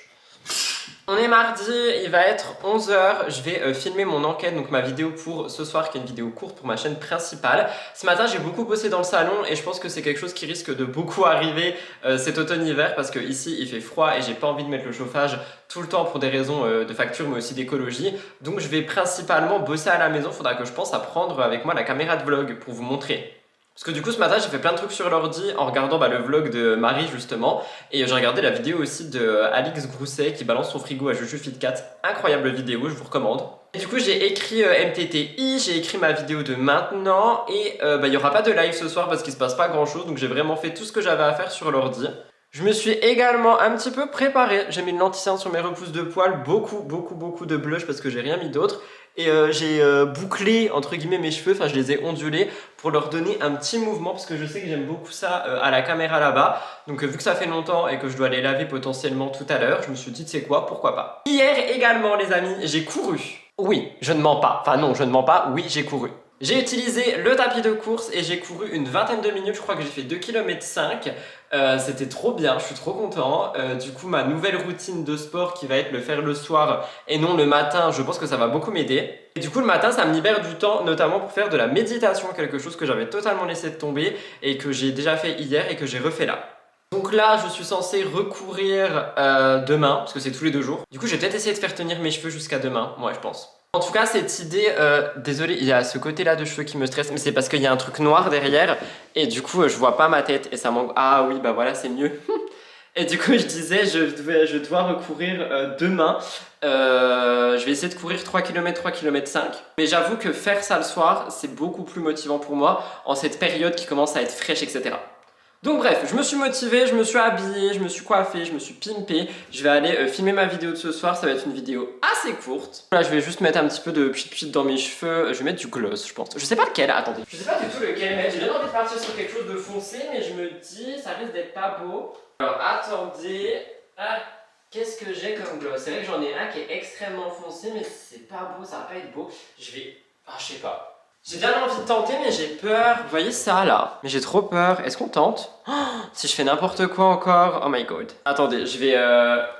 On est mardi, il va être 11h. Je vais filmer mon enquête, donc ma vidéo pour ce soir, qui est une vidéo courte pour ma chaîne principale. Ce matin, j'ai beaucoup bossé dans le salon et je pense que c'est quelque chose qui risque de beaucoup arriver cet automne-hiver parce que ici, il fait froid et j'ai pas envie de mettre le chauffage tout le temps pour des raisons de facture mais aussi d'écologie. Donc, je vais principalement bosser à la maison. Il faudra que je pense à prendre avec moi la caméra de vlog pour vous montrer. Parce que du coup ce matin j'ai fait plein de trucs sur l'ordi en regardant le vlog de Marie justement. Et j'ai regardé la vidéo aussi de Alix Grousset qui balance son frigo à Juju Fitcat. Incroyable vidéo, je vous recommande. Et du coup j'ai écrit MTTI, j'ai écrit ma vidéo de maintenant. Et il n'y aura pas de live ce soir parce qu'il se passe pas grand chose. Donc j'ai vraiment fait tout ce que j'avais à faire sur l'ordi. Je me suis également un petit peu préparé. J'ai mis une lentille sur mes repousses de poils, beaucoup de blush parce que j'ai rien mis d'autre. Et j'ai bouclé entre guillemets mes cheveux, enfin je les ai ondulés pour leur donner un petit mouvement parce que je sais que j'aime beaucoup ça à la caméra là-bas. Donc vu que ça fait longtemps et que je dois les laver potentiellement tout à l'heure, je me suis dit tu sais quoi, pourquoi pas. Hier également les amis, j'ai couru. Oui, je ne mens pas, enfin non je ne mens pas, oui j'ai couru. J'ai utilisé le tapis de course et j'ai couru une vingtaine de minutes, je crois que j'ai fait 2,5 km. C'était trop bien, je suis trop content. Du coup, ma nouvelle routine de sport qui va être le faire le soir et non le matin, je pense que ça va beaucoup m'aider. Et du coup, le matin, ça me libère du temps, notamment pour faire de la méditation, quelque chose que j'avais totalement laissé tomber et que j'ai déjà fait hier et que j'ai refait là. Donc là, je suis censée recourir demain, parce que c'est tous les 2 jours. Du coup, je vais peut-être essayer de faire tenir mes cheveux jusqu'à demain, ouais, je pense. En tout cas, cette idée, désolé, il y a ce côté-là de cheveux qui me stresse, mais c'est parce qu'il y a un truc noir derrière, et du coup, je vois pas ma tête, et ça manque... Ah oui, bah voilà, c'est mieux. Et du coup, je disais, je dois recourir demain. Je vais essayer de courir 3 km, 3 km 5. Mais j'avoue que faire ça le soir, c'est beaucoup plus motivant pour moi en cette période qui commence à être fraîche, etc. Donc bref, je me suis motivée, je me suis habillée, je me suis coiffée, je me suis pimpée. Je vais aller filmer ma vidéo de ce soir, ça va être une vidéo assez courte. Là, je vais juste mettre un petit peu de pchit dans mes cheveux. Je vais mettre du gloss, je pense. Je sais pas lequel, attendez. Je sais pas du tout lequel mettre. J'ai bien envie de partir sur quelque chose de foncé, mais je me dis, ça risque d'être pas beau. Alors attendez, qu'est-ce que j'ai comme gloss? C'est vrai que j'en ai un qui est extrêmement foncé, mais c'est pas beau, ça va pas être beau. Je vais... je sais pas. J'ai bien envie de tenter, mais j'ai peur. Vous voyez ça là? Mais j'ai trop peur. Est-ce qu'on tente? Si je fais n'importe quoi encore, oh my god. Attendez, je vais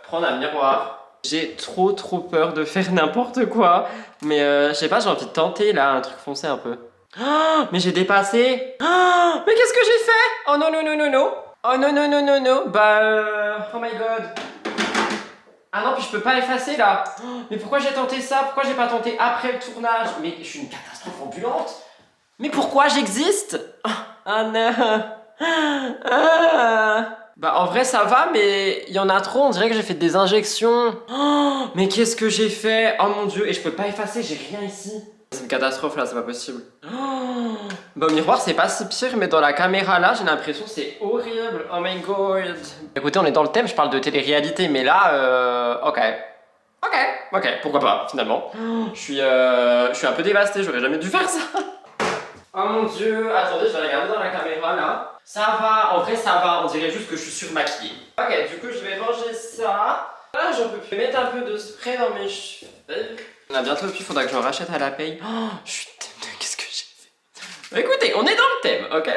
prendre un miroir. J'ai trop peur de faire n'importe quoi. Mais je sais pas, j'ai envie de tenter là, un truc foncé un peu. Mais j'ai dépassé. Mais qu'est-ce que j'ai fait? Oh non. Oh non. Bah, oh my god. Ah non, puis je peux pas effacer là. Mais pourquoi j'ai tenté ça? Pourquoi j'ai pas tenté après le tournage? Mais je suis une catastrophe ambulante. Mais pourquoi j'existe? Ah non. Bah en vrai ça va, mais il y en a trop, on dirait que j'ai fait des injections. Mais qu'est-ce que j'ai fait? Oh mon dieu, et je peux pas effacer, j'ai rien ici. C'est une catastrophe là, c'est pas possible. Bah au miroir c'est pas si pire, mais dans la caméra là j'ai l'impression que c'est horrible. Oh my god. Écoutez, on est dans le thème, je parle de télé-réalité, mais là ok, pourquoi pas finalement. Je suis un peu dévasté, j'aurais jamais dû faire ça. Oh mon dieu, attendez, je vais regarder dans la caméra là. Ça va, en vrai ça va, on dirait juste que je suis surmaquillée. Ok, du coup je vais ranger ça. Là j'en peux plus. Mettre un peu de spray dans mes cheveux. On a bientôt le puits, faudra que j'en rachète à la paye. Chut, qu'est-ce que j'ai fait? Écoutez, on est dans le thème, ok?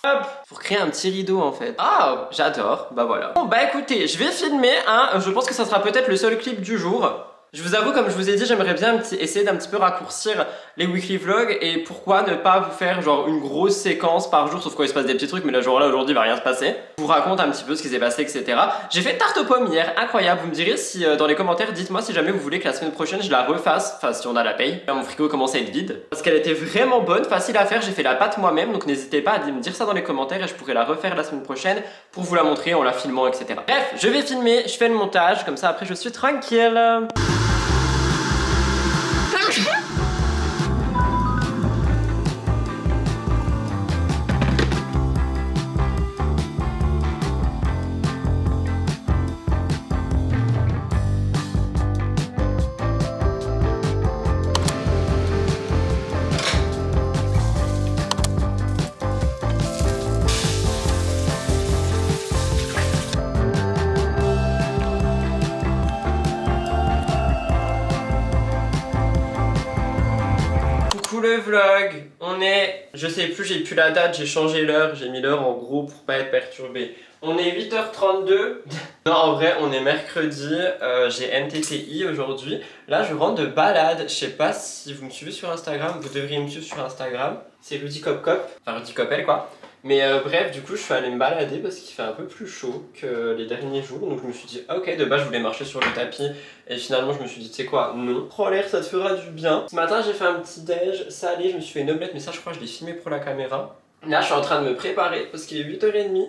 Hop, pour créer un petit rideau en fait. Ah, j'adore, bah voilà. Bon bah écoutez, je vais filmer je pense que ça sera peut-être le seul clip du jour. Je vous avoue, comme je vous ai dit, j'aimerais bien essayer d'un petit peu raccourcir les weekly vlogs, et pourquoi ne pas vous faire genre une grosse séquence par jour, sauf quand il se passe des petits trucs, mais là aujourd'hui il va rien se passer. Je vous raconte un petit peu ce qui s'est passé, etc. J'ai fait tarte aux pommes hier, incroyable. Vous me direz si dans les commentaires, dites-moi si jamais vous voulez que la semaine prochaine je la refasse, enfin si on a la paye. Là, mon frigo commence à être vide, parce qu'elle était vraiment bonne, facile à faire, j'ai fait la pâte moi-même, donc n'hésitez pas à me dire ça dans les commentaires et je pourrai la refaire la semaine prochaine pour vous la montrer en la filmant, etc. Bref, je vais filmer, je fais le montage, comme ça après je suis tranquille. Le vlog, on est, je sais plus, j'ai plus la date, j'ai changé l'heure, j'ai mis l'heure en gros pour pas être perturbé. On est 8h32. Non, en vrai, on est mercredi, j'ai MTTI aujourd'hui. Là, je rentre de balade. Je sais pas si vous me suivez sur Instagram, vous devriez me suivre sur Instagram. C'est Rudy Cop Cop, enfin Rudy Copel quoi. Mais bref, du coup, je suis allé me balader parce qu'il fait un peu plus chaud que les derniers jours. Donc je me suis dit, ok, de base, je voulais marcher sur le tapis. Et finalement, je me suis dit, tu sais quoi, non. Prends l'air, ça te fera du bien. Ce matin, j'ai fait un petit déj salé. Je me suis fait une omelette, mais ça, je crois que je l'ai filmé pour la caméra. Là, je suis en train de me préparer parce qu'il est 8h30.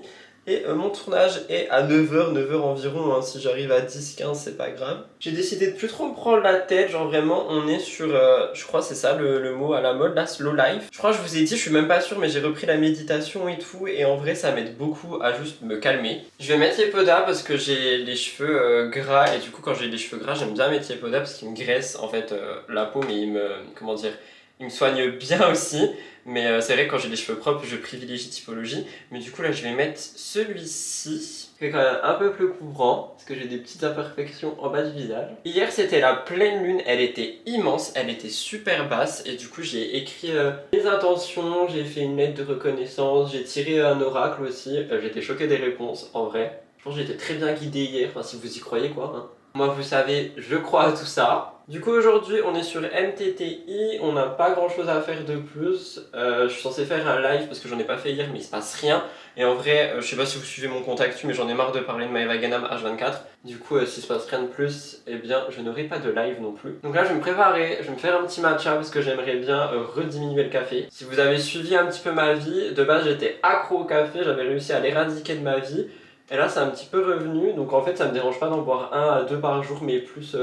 Et mon tournage est à 9h environ, hein. Si j'arrive à 10-15 c'est pas grave. J'ai décidé de plus trop me prendre la tête, genre vraiment on est sur, je crois c'est ça le mot à la mode là, slow life. Je crois que je vous ai dit, je suis même pas sûre mais j'ai repris la méditation et tout, et en vrai ça m'aide beaucoup à juste me calmer. Je vais mettre Yepoda parce que j'ai les cheveux gras, et du coup quand j'ai les cheveux gras j'aime bien mettre Yepoda parce qu'il me graisse en fait la peau, mais il me, comment dire, il me soigne bien aussi. Mais c'est vrai que quand j'ai les cheveux propres, je privilégie Typologie. Mais du coup là, je vais mettre celui-ci, qui est quand même un peu plus couvrant, parce que j'ai des petites imperfections en bas du visage. Hier, c'était la pleine lune, elle était immense, elle était super basse. Et du coup, j'ai écrit mes intentions, j'ai fait une lettre de reconnaissance, j'ai tiré un oracle aussi. J'étais choquée des réponses, en vrai. Je pense que j'étais très bien guidée hier, enfin si vous y croyez quoi. Hein. Moi vous savez, je crois à tout ça. Du coup aujourd'hui on est sur MTTI, on n'a pas grand chose à faire de plus. Je suis censé faire un live parce que j'en ai pas fait hier mais il se passe rien. Et en vrai, je sais pas si vous suivez mon compte actu mais j'en ai marre de parler de Maeva Ganam H24. Du coup s'il se passe rien de plus, eh bien je n'aurai pas de live non plus. Donc là je vais me préparer, je vais me faire un petit matcha parce que j'aimerais bien rediminuer le café. Si vous avez suivi un petit peu ma vie, de base j'étais accro au café, j'avais réussi à l'éradiquer de ma vie. Et là c'est un petit peu revenu, donc en fait ça me dérange pas d'en boire 1 à 2 par jour, mais plus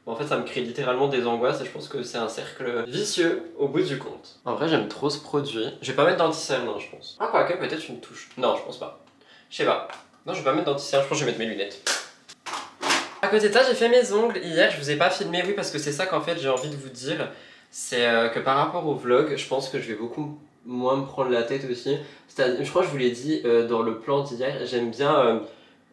en fait ça me crée littéralement des angoisses et je pense que c'est un cercle vicieux au bout du compte. En vrai j'aime trop ce produit. Je vais pas mettre d'anti-cerne je pense. Ah quoique peut-être une touche. Non je pense pas. Je sais pas. Non je vais pas mettre d'anti-cerne, je pense que je vais mettre mes lunettes. À côté de ça j'ai fait mes ongles hier, je vous ai pas filmé, oui parce que c'est ça qu'en fait j'ai envie de vous dire. C'est que par rapport au vlog, je pense que je vais beaucoup moins me prendre la tête aussi. Je crois que je vous l'ai dit dans le plan d'hier, j'aime bien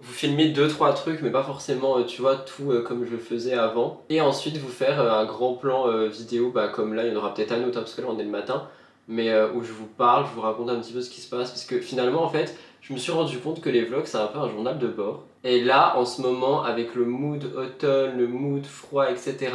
vous filmer 2-3 trucs mais pas forcément tu vois tout comme je le faisais avant. Et ensuite vous faire un grand plan vidéo comme là, il y en aura peut-être un autre parce que là on est le matin. Mais où je vous parle, je vous raconte un petit peu ce qui se passe parce que finalement en fait je me suis rendu compte que les vlogs c'est un peu un journal de bord. Et là en ce moment avec le mood automne, le mood froid etc.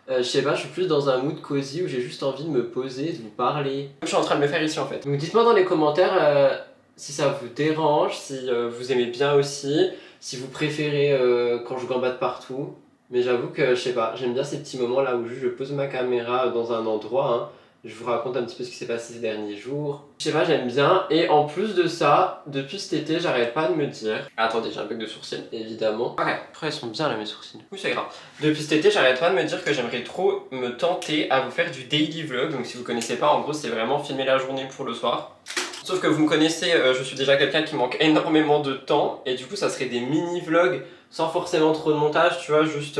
Je sais pas, je suis plus dans un mood cosy où j'ai juste envie de me poser, de vous parler. Je suis en train de le faire ici en fait. Donc dites-moi dans les commentaires si ça vous dérange, si vous aimez bien aussi, si vous préférez quand je gambade partout. Mais j'avoue que je sais pas, j'aime bien ces petits moments là où juste je pose ma caméra dans un endroit, hein. Je vous raconte un petit peu ce qui s'est passé ces derniers jours. Je sais pas, j'aime bien. Et en plus de ça, depuis cet été, j'arrête pas de me dire... Attendez, j'ai un bug de sourcils, évidemment. Ok, après ils sont bien là mes sourcils. Oui, c'est grave. Depuis cet été, j'arrête pas de me dire que j'aimerais trop me tenter à vous faire du daily vlog. Donc si vous connaissez pas, en gros, c'est vraiment filmer la journée pour le soir. Sauf que vous me connaissez, je suis déjà quelqu'un qui manque énormément de temps. Et du coup, ça serait des mini-vlogs sans forcément trop de montage, tu vois, juste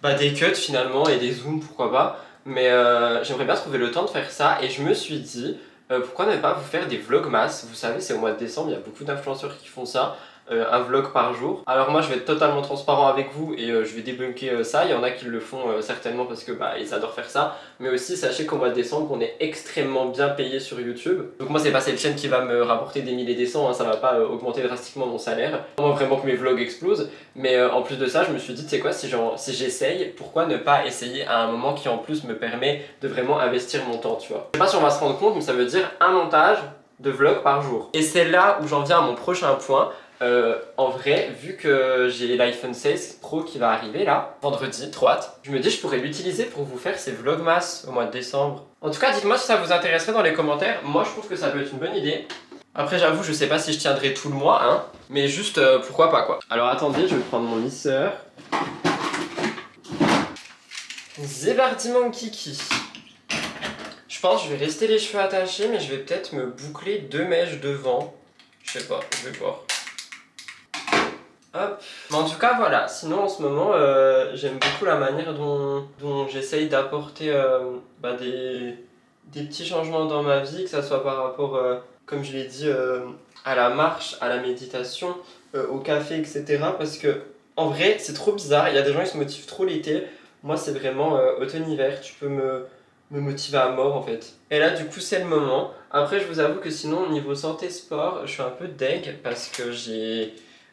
des cuts finalement et des zooms, pourquoi pas. Mais j'aimerais bien trouver le temps de faire ça et je me suis dit pourquoi ne pas vous faire des vlogmas. Vous savez c'est au mois de décembre, il y a beaucoup d'influenceurs qui font ça, un vlog par jour. Alors moi je vais être totalement transparent avec vous et je vais débunker ça. Il y en a qui le font certainement parce que ils adorent faire ça. Mais aussi sachez qu'au mois de décembre on est extrêmement bien payé sur YouTube. Donc moi c'est pas cette chaîne qui va me rapporter des milliers et des cents, hein, ça va pas augmenter drastiquement mon salaire. Moi vraiment que mes vlogs explosent. Mais en plus de ça je me suis dit tu sais quoi, si j'essaye, pourquoi ne pas essayer à un moment qui en plus me permet de vraiment investir mon temps, tu vois. Je sais pas si on va se rendre compte mais ça veut dire un montage de vlog par jour. Et c'est là où j'en viens à mon prochain point. En vrai, vu que j'ai l'iPhone 16 Pro qui va arriver là, vendredi, trop hâte, je me dis je pourrais l'utiliser pour vous faire ces vlogmas au mois de décembre. En tout cas, dites-moi si ça vous intéresserait dans les commentaires. Moi, je trouve que ça peut être une bonne idée. Après, j'avoue, je sais pas si je tiendrai tout le mois, hein, mais juste pourquoi pas quoi. Alors attendez, je vais prendre mon lisseur. Zébardi mon kiki. Je pense que je vais rester les cheveux attachés, mais je vais peut-être me boucler 2 mèches devant. Je sais pas, je vais voir. Hop. Mais en tout cas voilà, sinon en ce moment j'aime beaucoup la manière dont j'essaye d'apporter des petits changements dans ma vie, que ça soit par rapport, comme je l'ai dit, à la marche, à la méditation, au café, etc. Parce que en vrai c'est trop bizarre, il y a des gens qui se motivent trop l'été, moi c'est vraiment automne-hiver, tu peux me motiver à mort en fait. Et là du coup c'est le moment. Après je vous avoue que sinon au niveau santé sport, je suis un peu deg parce que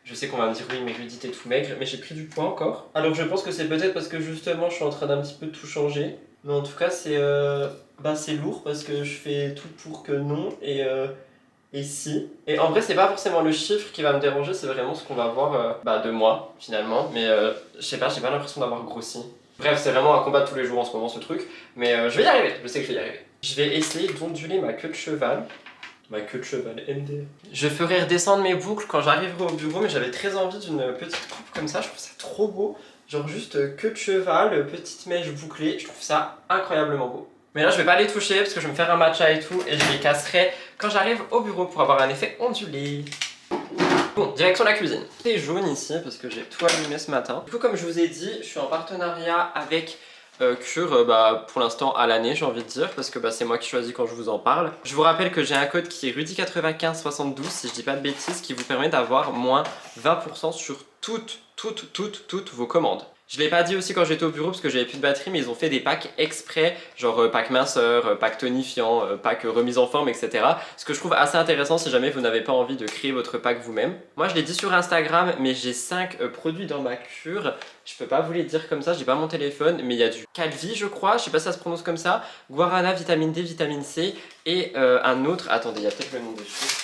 je sais qu'on va me dire oui mais Rudy t'es tout maigre, mais j'ai pris du poids encore. Alors je pense que c'est peut-être parce que justement je suis en train d'un petit peu tout changer. Mais en tout cas c'est lourd parce que je fais tout pour que non et si. Et en vrai c'est pas forcément le chiffre qui va me déranger, c'est vraiment ce qu'on va voir de moi finalement. Mais je sais pas, j'ai pas l'impression d'avoir grossi. Bref c'est vraiment un combat de tous les jours en ce moment ce truc. Mais je vais y arriver, je sais que je vais y arriver. Je vais essayer d'onduler ma queue de cheval. Ma queue de cheval MD. Je ferai redescendre mes boucles quand j'arriverai au bureau, mais j'avais très envie d'une petite coupe comme ça, je trouve ça trop beau. Genre juste queue de cheval, petite mèche bouclée, je trouve ça incroyablement beau. Mais là je vais pas les toucher parce que je vais me faire un matcha et tout, et je les casserai quand j'arrive au bureau pour avoir un effet ondulé. Bon, direction la cuisine. C'est jaune ici parce que j'ai tout allumé ce matin. Du coup comme je vous ai dit, je suis en partenariat avec Cure pour l'instant à l'année j'ai envie de dire parce que c'est moi qui choisis quand je vous en parle. Je vous rappelle que j'ai un code qui est Rudy9572 si je dis pas de bêtises qui vous permet d'avoir moins 20% sur toutes vos commandes. Je l'ai pas dit aussi quand j'étais au bureau parce que j'avais plus de batterie, mais ils ont fait des packs exprès, genre pack minceur, pack tonifiant, pack remise en forme, etc. Ce que je trouve assez intéressant si jamais vous n'avez pas envie de créer votre pack vous-même. Moi je l'ai dit sur Instagram, mais j'ai 5 produits dans ma cure. Je peux pas vous les dire comme ça, j'ai pas mon téléphone, mais il y a du Calvi je crois, je sais pas si ça se prononce comme ça, Guarana, vitamine D, vitamine C et un autre, attendez, il y a peut-être le nom dessus.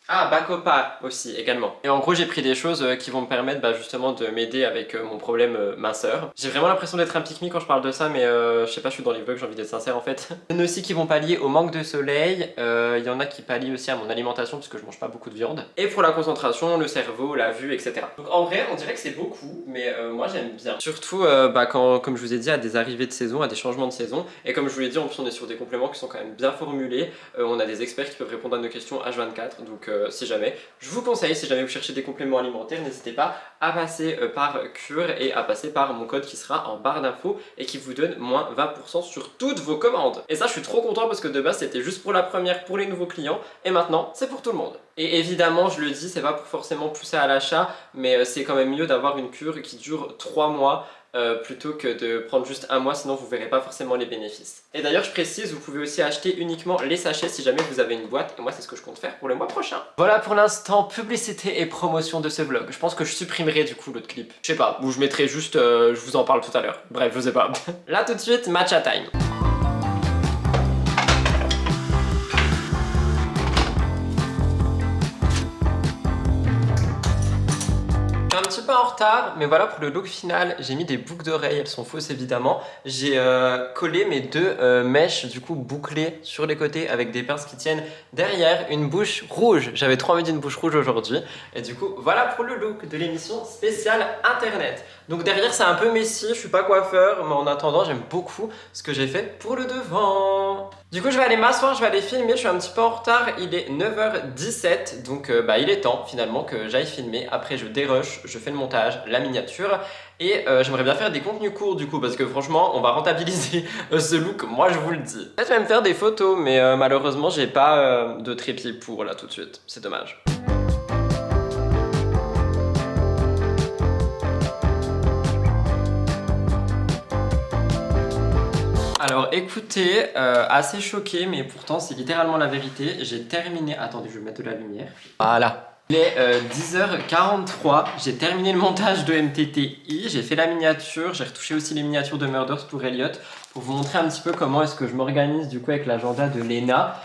Ah, Bacopa aussi, également. Et en gros, j'ai pris des choses qui vont me permettre justement de m'aider avec mon problème minceur. J'ai vraiment l'impression d'être un pique-me quand je parle de ça, mais je sais pas, je suis dans les vlogs, j'ai envie d'être sincère en fait. Il y en a aussi qui vont pallier au manque de soleil, il y en a qui pallient aussi à mon alimentation parce que je mange pas beaucoup de viande. Et pour la concentration, le cerveau, la vue, etc. Donc en vrai, on dirait que c'est beaucoup, mais moi j'aime bien. Surtout quand, comme je vous ai dit, à des arrivées de saison, à des changements de saison. Et comme je vous l'ai dit, en plus on est sur des compléments qui sont quand même bien formulés. On a des experts qui peuvent répondre à nos questions H24, donc si jamais, je vous conseille, si jamais vous cherchez des compléments alimentaires, n'hésitez pas à passer par Cure et à passer par mon code qui sera en barre d'infos et qui vous donne moins 20% sur toutes vos commandes. Et ça, je suis trop content parce que de base, c'était juste pour la première, pour les nouveaux clients, et maintenant, c'est pour tout le monde. Et évidemment, je le dis, c'est pas pour forcément pousser à l'achat, mais c'est quand même mieux d'avoir une cure qui dure 3 mois plutôt que de prendre juste un mois, sinon vous verrez pas forcément les bénéfices. Et d'ailleurs je précise, vous pouvez aussi acheter uniquement les sachets si jamais vous avez une boîte, et moi c'est ce que je compte faire pour le mois prochain. Voilà pour l'instant, publicité et promotion de ce vlog. Je pense que je supprimerai du coup l'autre clip. Je sais pas, ou je mettrai juste, je vous en parle tout à l'heure. Bref, je sais pas. Là tout de suite, matcha time. Un petit peu en retard, mais voilà pour le look final. J'ai mis des boucles d'oreilles, elles sont fausses évidemment. J'ai collé mes deux mèches du coup bouclées sur les côtés avec des pinces qui tiennent derrière une bouche rouge. J'avais trop envie d'une bouche rouge aujourd'hui. Et du coup voilà pour le look de l'émission spéciale internet. Donc derrière c'est un peu messy, je suis pas coiffeur, mais en attendant j'aime beaucoup ce que j'ai fait pour le devant. Du coup je vais aller m'asseoir, je vais aller filmer, je suis un petit peu en retard, il est 9h17, donc il est temps finalement que j'aille filmer. Après je dérush, je fais le montage, la miniature, et j'aimerais bien faire des contenus courts du coup, parce que franchement on va rentabiliser ce look, moi je vous le dis. Peut-être même faire des photos, mais malheureusement j'ai pas de trépied pour là tout de suite, c'est dommage. Alors écoutez, assez choqué, mais pourtant c'est littéralement la vérité. J'ai terminé... Attendez, je vais mettre de la lumière. Voilà. Il est 10h43, j'ai terminé le montage de MTTI, j'ai fait la miniature, j'ai retouché aussi les miniatures de Murders pour Elliot, pour vous montrer un petit peu comment est-ce que je m'organise du coup avec l'agenda de Léna.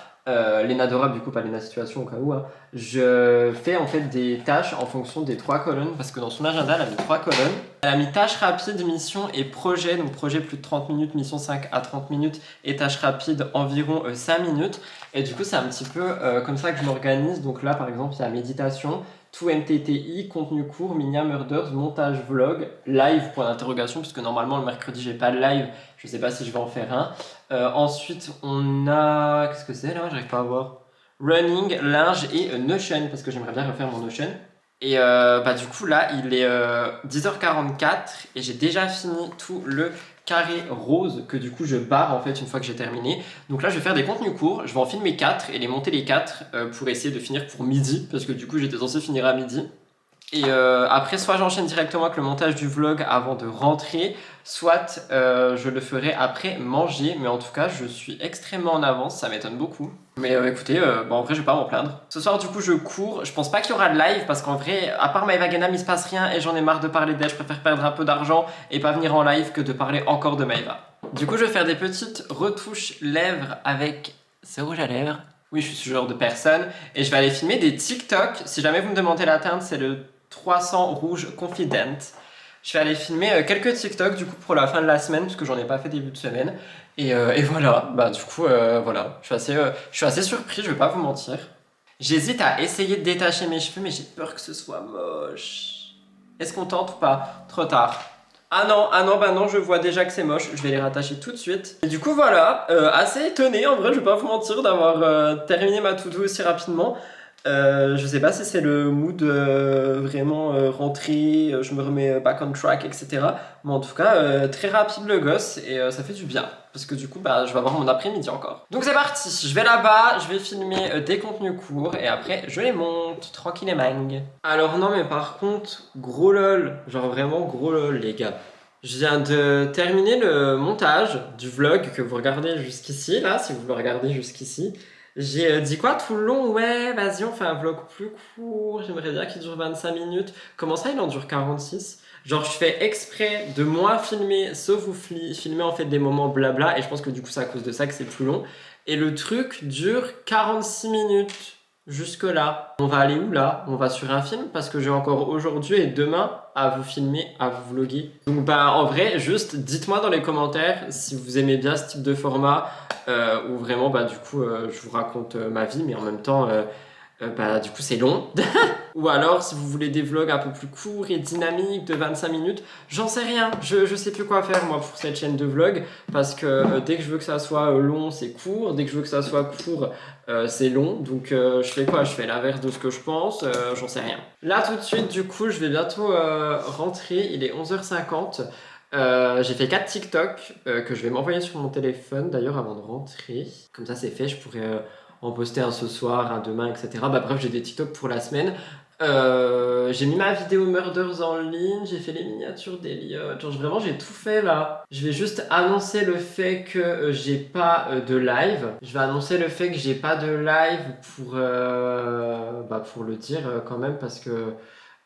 Léna Dora, du coup pas Léna Situation au cas où, hein. Je fais en fait des tâches en fonction des 3 colonnes, parce que dans son agenda elle a mis 3 colonnes. Elle a mis tâches rapides, mission et projet, donc projet plus de 30 minutes, mission 5 à 30 minutes et tâches rapides environ 5 minutes. Et du coup c'est un petit peu comme ça que je m'organise. Donc là par exemple il y a méditation, tout MTTI, contenu court, Minia Murders, montage vlog, live point d'interrogation, puisque normalement le mercredi j'ai pas de live, je sais pas si je vais en faire un. Ensuite on a... Qu'est-ce que c'est là? J'arrive pas à voir. Running, linge et Notion, parce que j'aimerais bien refaire mon Notion. Et du coup là il est 10h44 et j'ai déjà fini tout le carré rose que du coup je barre en fait une fois que j'ai terminé. Donc là je vais faire des contenus courts, je vais en filmer 4 et les monter les 4 pour essayer de finir pour midi, parce que du coup j'étais censé finir à midi. Et après soit j'enchaîne directement avec le montage du vlog avant de rentrer, soit je le ferai après manger, mais en tout cas je suis extrêmement en avance, ça m'étonne beaucoup. Mais écoutez, en vrai je vais pas m'en plaindre. Ce soir du coup je cours, je pense pas qu'il y aura de live parce qu'en vrai à part Maeva Ganam il se passe rien et j'en ai marre de parler d'elle, je préfère perdre un peu d'argent et pas venir en live que de parler encore de Maeva. Du coup je vais faire des petites retouches lèvres avec ce rouge à lèvres. Oui je suis ce genre de personne et je vais aller filmer des TikTok. Si jamais vous me demandez la teinte c'est le 300 rouge confident. Je vais aller filmer quelques TikTok du coup pour la fin de la semaine parce que j'en ai pas fait début de semaine. Et voilà, du coup voilà, je suis assez surpris, je vais pas vous mentir. J'hésite à essayer de détacher mes cheveux mais j'ai peur que ce soit moche. Est-ce qu'on tente ou pas? Trop tard. Ah non, je vois déjà que c'est moche, je vais les rattacher tout de suite. Et du coup voilà, assez étonné en vrai, je vais pas vous mentir d'avoir terminé ma to-do aussi rapidement. Je sais pas si c'est le mood vraiment rentré, je me remets back on track, etc. Mais en tout cas, très rapide le gosse et ça fait du bien. Parce que du coup, bah, je vais avoir mon après-midi encore. Donc c'est parti, je vais là-bas, je vais filmer des contenus courts et après je les monte tranquillement. Alors non mais par contre, gros lol, genre vraiment gros lol les gars. Je viens de terminer le montage du vlog que vous regardez jusqu'ici, là, si vous le regardez jusqu'ici. J'ai dit quoi tout le long? Ouais, vas-y, on fait un vlog plus court. J'aimerais bien qu'il dure 25 minutes. Comment ça, il en dure 46? Genre, je fais exprès de moins filmer, sauf vous filmer en fait des moments blabla. Et je pense que du coup, c'est à cause de ça que c'est plus long. Et le truc dure 46 minutes. Jusque-là. On va aller où là? On va sur un film parce que j'ai encore aujourd'hui et demain à vous filmer, à vous vlogger. Donc bah en vrai, juste dites-moi dans les commentaires si vous aimez bien ce type de format ou vraiment bah du coup je vous raconte ma vie mais en même temps bah du coup c'est long. Ou alors si vous voulez des vlogs un peu plus courts et dynamiques de 25 minutes, j'en sais rien, je sais plus quoi faire moi pour cette chaîne de vlog parce que dès que je veux que ça soit long c'est court, dès que je veux que ça soit court c'est long, donc je fais quoi? Je fais l'inverse de ce que je pense, j'en sais rien. Là tout de suite du coup je vais bientôt rentrer, il est 11h50. J'ai fait 4 TikTok que je vais m'envoyer sur mon téléphone d'ailleurs avant de rentrer. Comme ça c'est fait, je pourrais en poster un ce soir, un demain, etc. Bah bref, j'ai des TikTok pour la semaine. J'ai mis ma vidéo Murders en ligne, j'ai fait les miniatures d'Eliott. Genre vraiment, j'ai tout fait là. Je vais juste annoncer le fait que j'ai pas de live. Je vais annoncer le fait que j'ai pas de live pour le dire quand même parce que.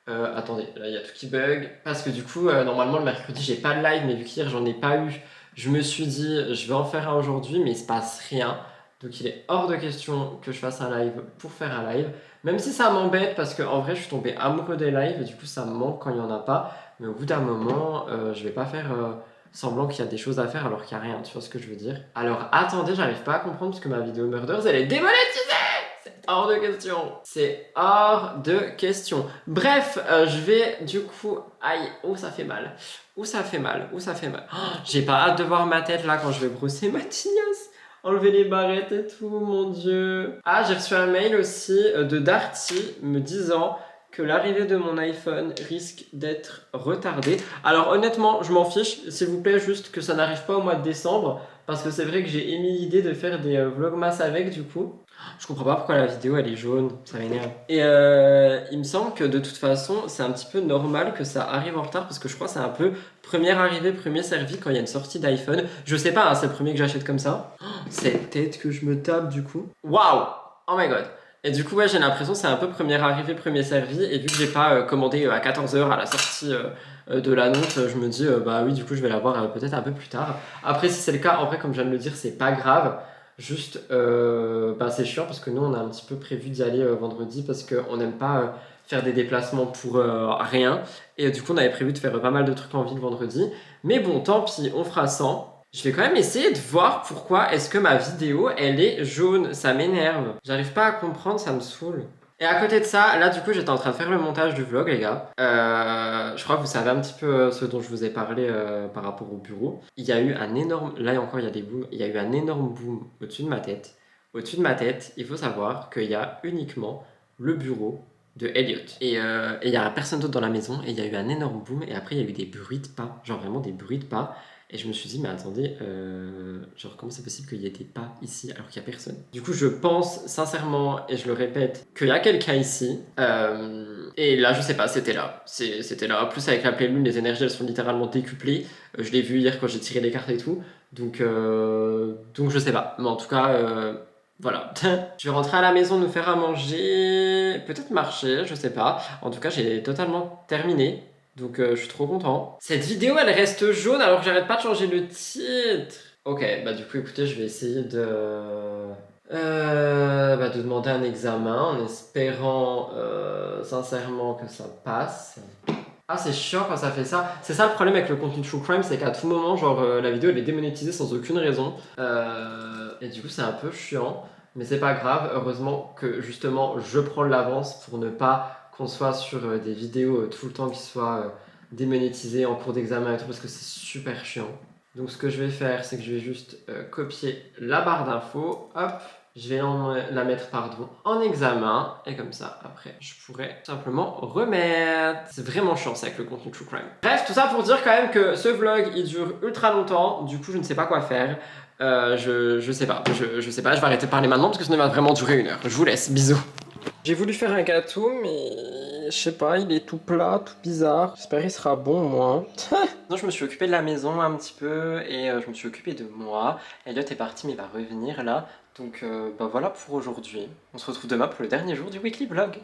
Attendez, là il y a tout qui bug. Parce que du coup, normalement le mercredi j'ai pas de live, mais vu qu'hier j'en ai pas eu, je me suis dit je vais en faire un aujourd'hui, mais il se passe rien. Donc il est hors de question que je fasse un live pour faire un live. Même si ça m'embête parce qu'en vrai je suis tombé amoureux des lives et du coup ça me manque quand il n'y en a pas. Mais au bout d'un moment, je vais pas faire semblant qu'il y a des choses à faire alors qu'il n'y a rien. Tu vois ce que je veux dire? Alors attendez, j'arrive pas à comprendre parce que ma vidéo Murders elle est démonétisée! Hors de question. C'est hors de question. Bref, je vais du coup... Aïe, oh ça fait mal. Où ça fait mal, où ça fait mal. Oh, j'ai pas hâte de voir ma tête là quand je vais brosser ma tignasse. Enlever les barrettes et tout, mon dieu. Ah, j'ai reçu un mail aussi de Darty me disant que l'arrivée de mon iPhone risque d'être retardée. Alors honnêtement, je m'en fiche. S'il vous plaît, juste que ça n'arrive pas au mois de décembre. Parce que c'est vrai que j'ai émis l'idée de faire des vlogmas avec du coup. Je comprends pas pourquoi la vidéo elle est jaune, ça m'énerve. Et il me semble que de toute façon, c'est un petit peu normal que ça arrive en retard parce que je crois que c'est un peu première arrivée, premier servi quand il y a une sortie d'iPhone. Je sais pas, hein, c'est le premier que j'achète comme ça. Oh, cette tête que je me tape du coup. Waouh! Oh my god! Et du coup, ouais, j'ai l'impression que c'est un peu première arrivée, premier servi. Et vu que j'ai pas commandé à 14h à la sortie de l'annonce, je me dis, bah oui, du coup, je vais l'avoir peut-être un peu plus tard. Après, si c'est le cas, en vrai, comme je viens de le dire, c'est pas grave. Juste, c'est chiant parce que nous, on a un petit peu prévu d'y aller vendredi parce qu'on n'aime pas faire des déplacements pour rien. Et du coup, on avait prévu de faire pas mal de trucs en ville vendredi. Mais bon, tant pis, on fera sans. Je vais quand même essayer de voir pourquoi est-ce que ma vidéo, elle est jaune. Ça m'énerve. J'arrive pas à comprendre, ça me saoule. Et à côté de ça, là du coup j'étais en train de faire le montage du vlog les gars. Je crois que vous savez un petit peu ce dont je vous ai parlé par rapport au bureau. Il y a eu un énorme, là encore il y a des booms, il y a eu un énorme boom au-dessus de ma tête. Au-dessus de ma tête, il faut savoir qu'il y a uniquement le bureau de Elliot. Et il y a personne d'autre dans la maison et il y a eu un énorme boom et après il y a eu des bruits de pas, genre vraiment des bruits de pas. Et je me suis dit, mais attendez, genre comment c'est possible qu'il n'y ait des pas ici alors qu'il n'y a personne? Du coup, je pense sincèrement, et je le répète, qu'il y a quelqu'un ici. Et là, je sais pas, c'était là. C'était là. En plus, avec la pleine lune, les énergies, elles sont littéralement décuplées. Je l'ai vu hier quand j'ai tiré les cartes et tout. Donc je sais pas. Mais en tout cas, voilà. Je vais rentrer à la maison, nous faire à manger, peut-être marcher, je sais pas. En tout cas, j'ai totalement terminé. Donc je suis trop content. Cette vidéo elle reste jaune alors que j'arrête pas de changer le titre. Ok, bah du coup écoutez, je vais essayer de demander un examen en espérant sincèrement que ça passe. Ah c'est chiant quand ça fait ça. C'est ça le problème avec le contenu True Crime, c'est qu'à tout moment genre la vidéo elle est démonétisée sans aucune raison. Et du coup c'est un peu chiant. Mais c'est pas grave, heureusement que justement je prends l'avance pour ne pas qu'on soit sur des vidéos tout le temps qui soient démonétisées en cours d'examen et tout parce que c'est super chiant. Donc ce que je vais faire, c'est que je vais juste copier la barre d'infos, hop, je vais la mettre en examen, et comme ça, après, je pourrais simplement remettre. C'est vraiment chiant ça avec le contenu True Crime. Bref, tout ça pour dire quand même que ce vlog, il dure ultra longtemps, du coup je ne sais pas quoi faire. Je sais pas, je sais pas, je vais arrêter de parler maintenant parce que ça va vraiment durer 1 heure. Je vous laisse, bisous. J'ai voulu faire un gâteau, mais je sais pas, il est tout plat, tout bizarre. J'espère qu'il sera bon au moins. Non, je me suis occupé de la maison un petit peu et je me suis occupé de moi. Elliot est parti mais il va revenir là. Donc bah voilà pour aujourd'hui. On se retrouve demain pour le dernier jour du weekly vlog.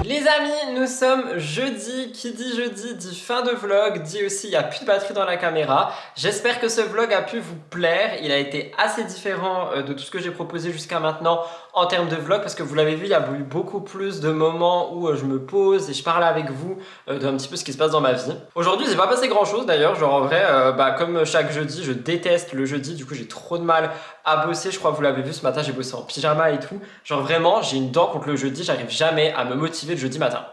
Les amis, nous sommes jeudi. Qui dit jeudi dit fin de vlog, dit aussi il n'y a plus de batterie dans la caméra. J'espère que ce vlog a pu vous plaire. Il a été assez différent de tout ce que j'ai proposé jusqu'à maintenant en termes de vlog parce que vous l'avez vu, il y a eu beaucoup plus de moments où je me pose et je parle avec vous d'un petit peu ce qui se passe dans ma vie. Aujourd'hui, j'ai pas passé grand chose d'ailleurs. Genre en vrai, comme chaque jeudi, je déteste le jeudi. Du coup, j'ai trop de mal à bosser. Je crois que vous l'avez vu ce matin, j'ai bossé en pyjama et tout. Genre vraiment, j'ai une dent contre le jeudi. J'arrive jamais à me motiver le jeudi matin.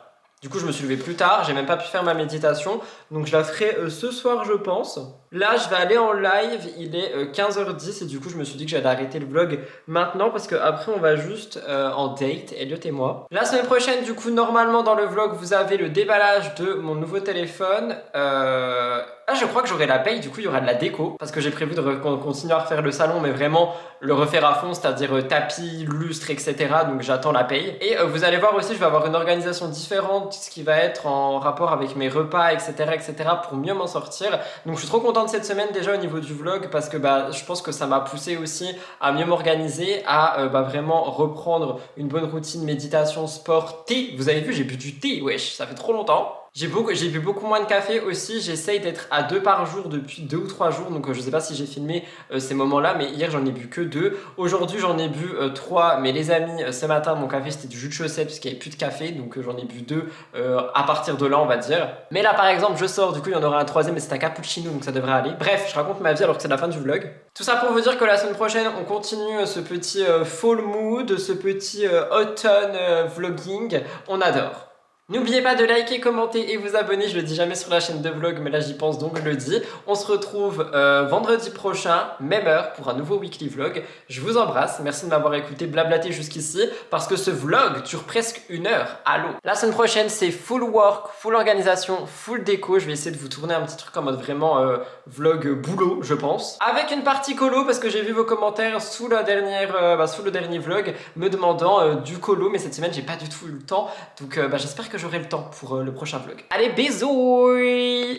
Du coup, je me suis levé plus tard, j'ai même pas pu faire ma méditation, donc je la ferai ce soir, je pense. Là, je vais aller en live, il est 15h10 et du coup, je me suis dit que j'allais arrêter le vlog maintenant parce qu'après, on va juste en date, Elliot et moi. La semaine prochaine, du coup, normalement, dans le vlog, vous avez le déballage de mon nouveau téléphone. Ah, je crois que j'aurai la paye, du coup il y aura de la déco parce que j'ai prévu de continuer à refaire le salon mais vraiment le refaire à fond, c'est-à-dire tapis, lustre, etc. Donc j'attends la paye. Et vous allez voir aussi, je vais avoir une organisation différente, ce qui va être en rapport avec mes repas, etc. pour mieux m'en sortir. Donc je suis trop content de cette semaine déjà au niveau du vlog parce que je pense que ça m'a poussé aussi à mieux m'organiser, à vraiment reprendre une bonne routine méditation, sport, thé. Vous avez vu, j'ai bu du thé, wesh, ça fait trop longtemps. J'ai bu beaucoup moins de café aussi, j'essaye d'être à 2 par jour depuis 2 ou 3 jours, donc je sais pas si j'ai filmé ces moments-là, mais hier j'en ai bu que 2. Aujourd'hui j'en ai bu 3, mais les amis, ce matin mon café c'était du jus de chaussette parce qu'il n'y avait plus de café, donc j'en ai bu 2 à partir de là on va dire. Mais là par exemple je sors, du coup il y en aura un 3e, mais c'est un cappuccino donc ça devrait aller. Bref, je raconte ma vie alors que c'est la fin du vlog. Tout ça pour vous dire que la semaine prochaine on continue ce petit fall mood, ce petit automne vlogging, on adore. N'oubliez pas de liker, commenter et vous abonner, je le dis jamais sur la chaîne de vlog mais là j'y pense donc je le dis. On se retrouve vendredi prochain, même heure pour un nouveau weekly vlog. Je vous embrasse, merci de m'avoir écouté blablater jusqu'ici parce que ce vlog dure presque 1 heure, allô. La semaine prochaine c'est full work, full organisation, full déco. Je vais essayer de vous tourner un petit truc en mode vraiment vlog boulot je pense. Avec une partie colo parce que j'ai vu vos commentaires sous le dernier vlog me demandant du colo mais cette semaine j'ai pas du tout eu le temps donc j'espère que j'aurai le temps pour le prochain vlog. Allez, bisous!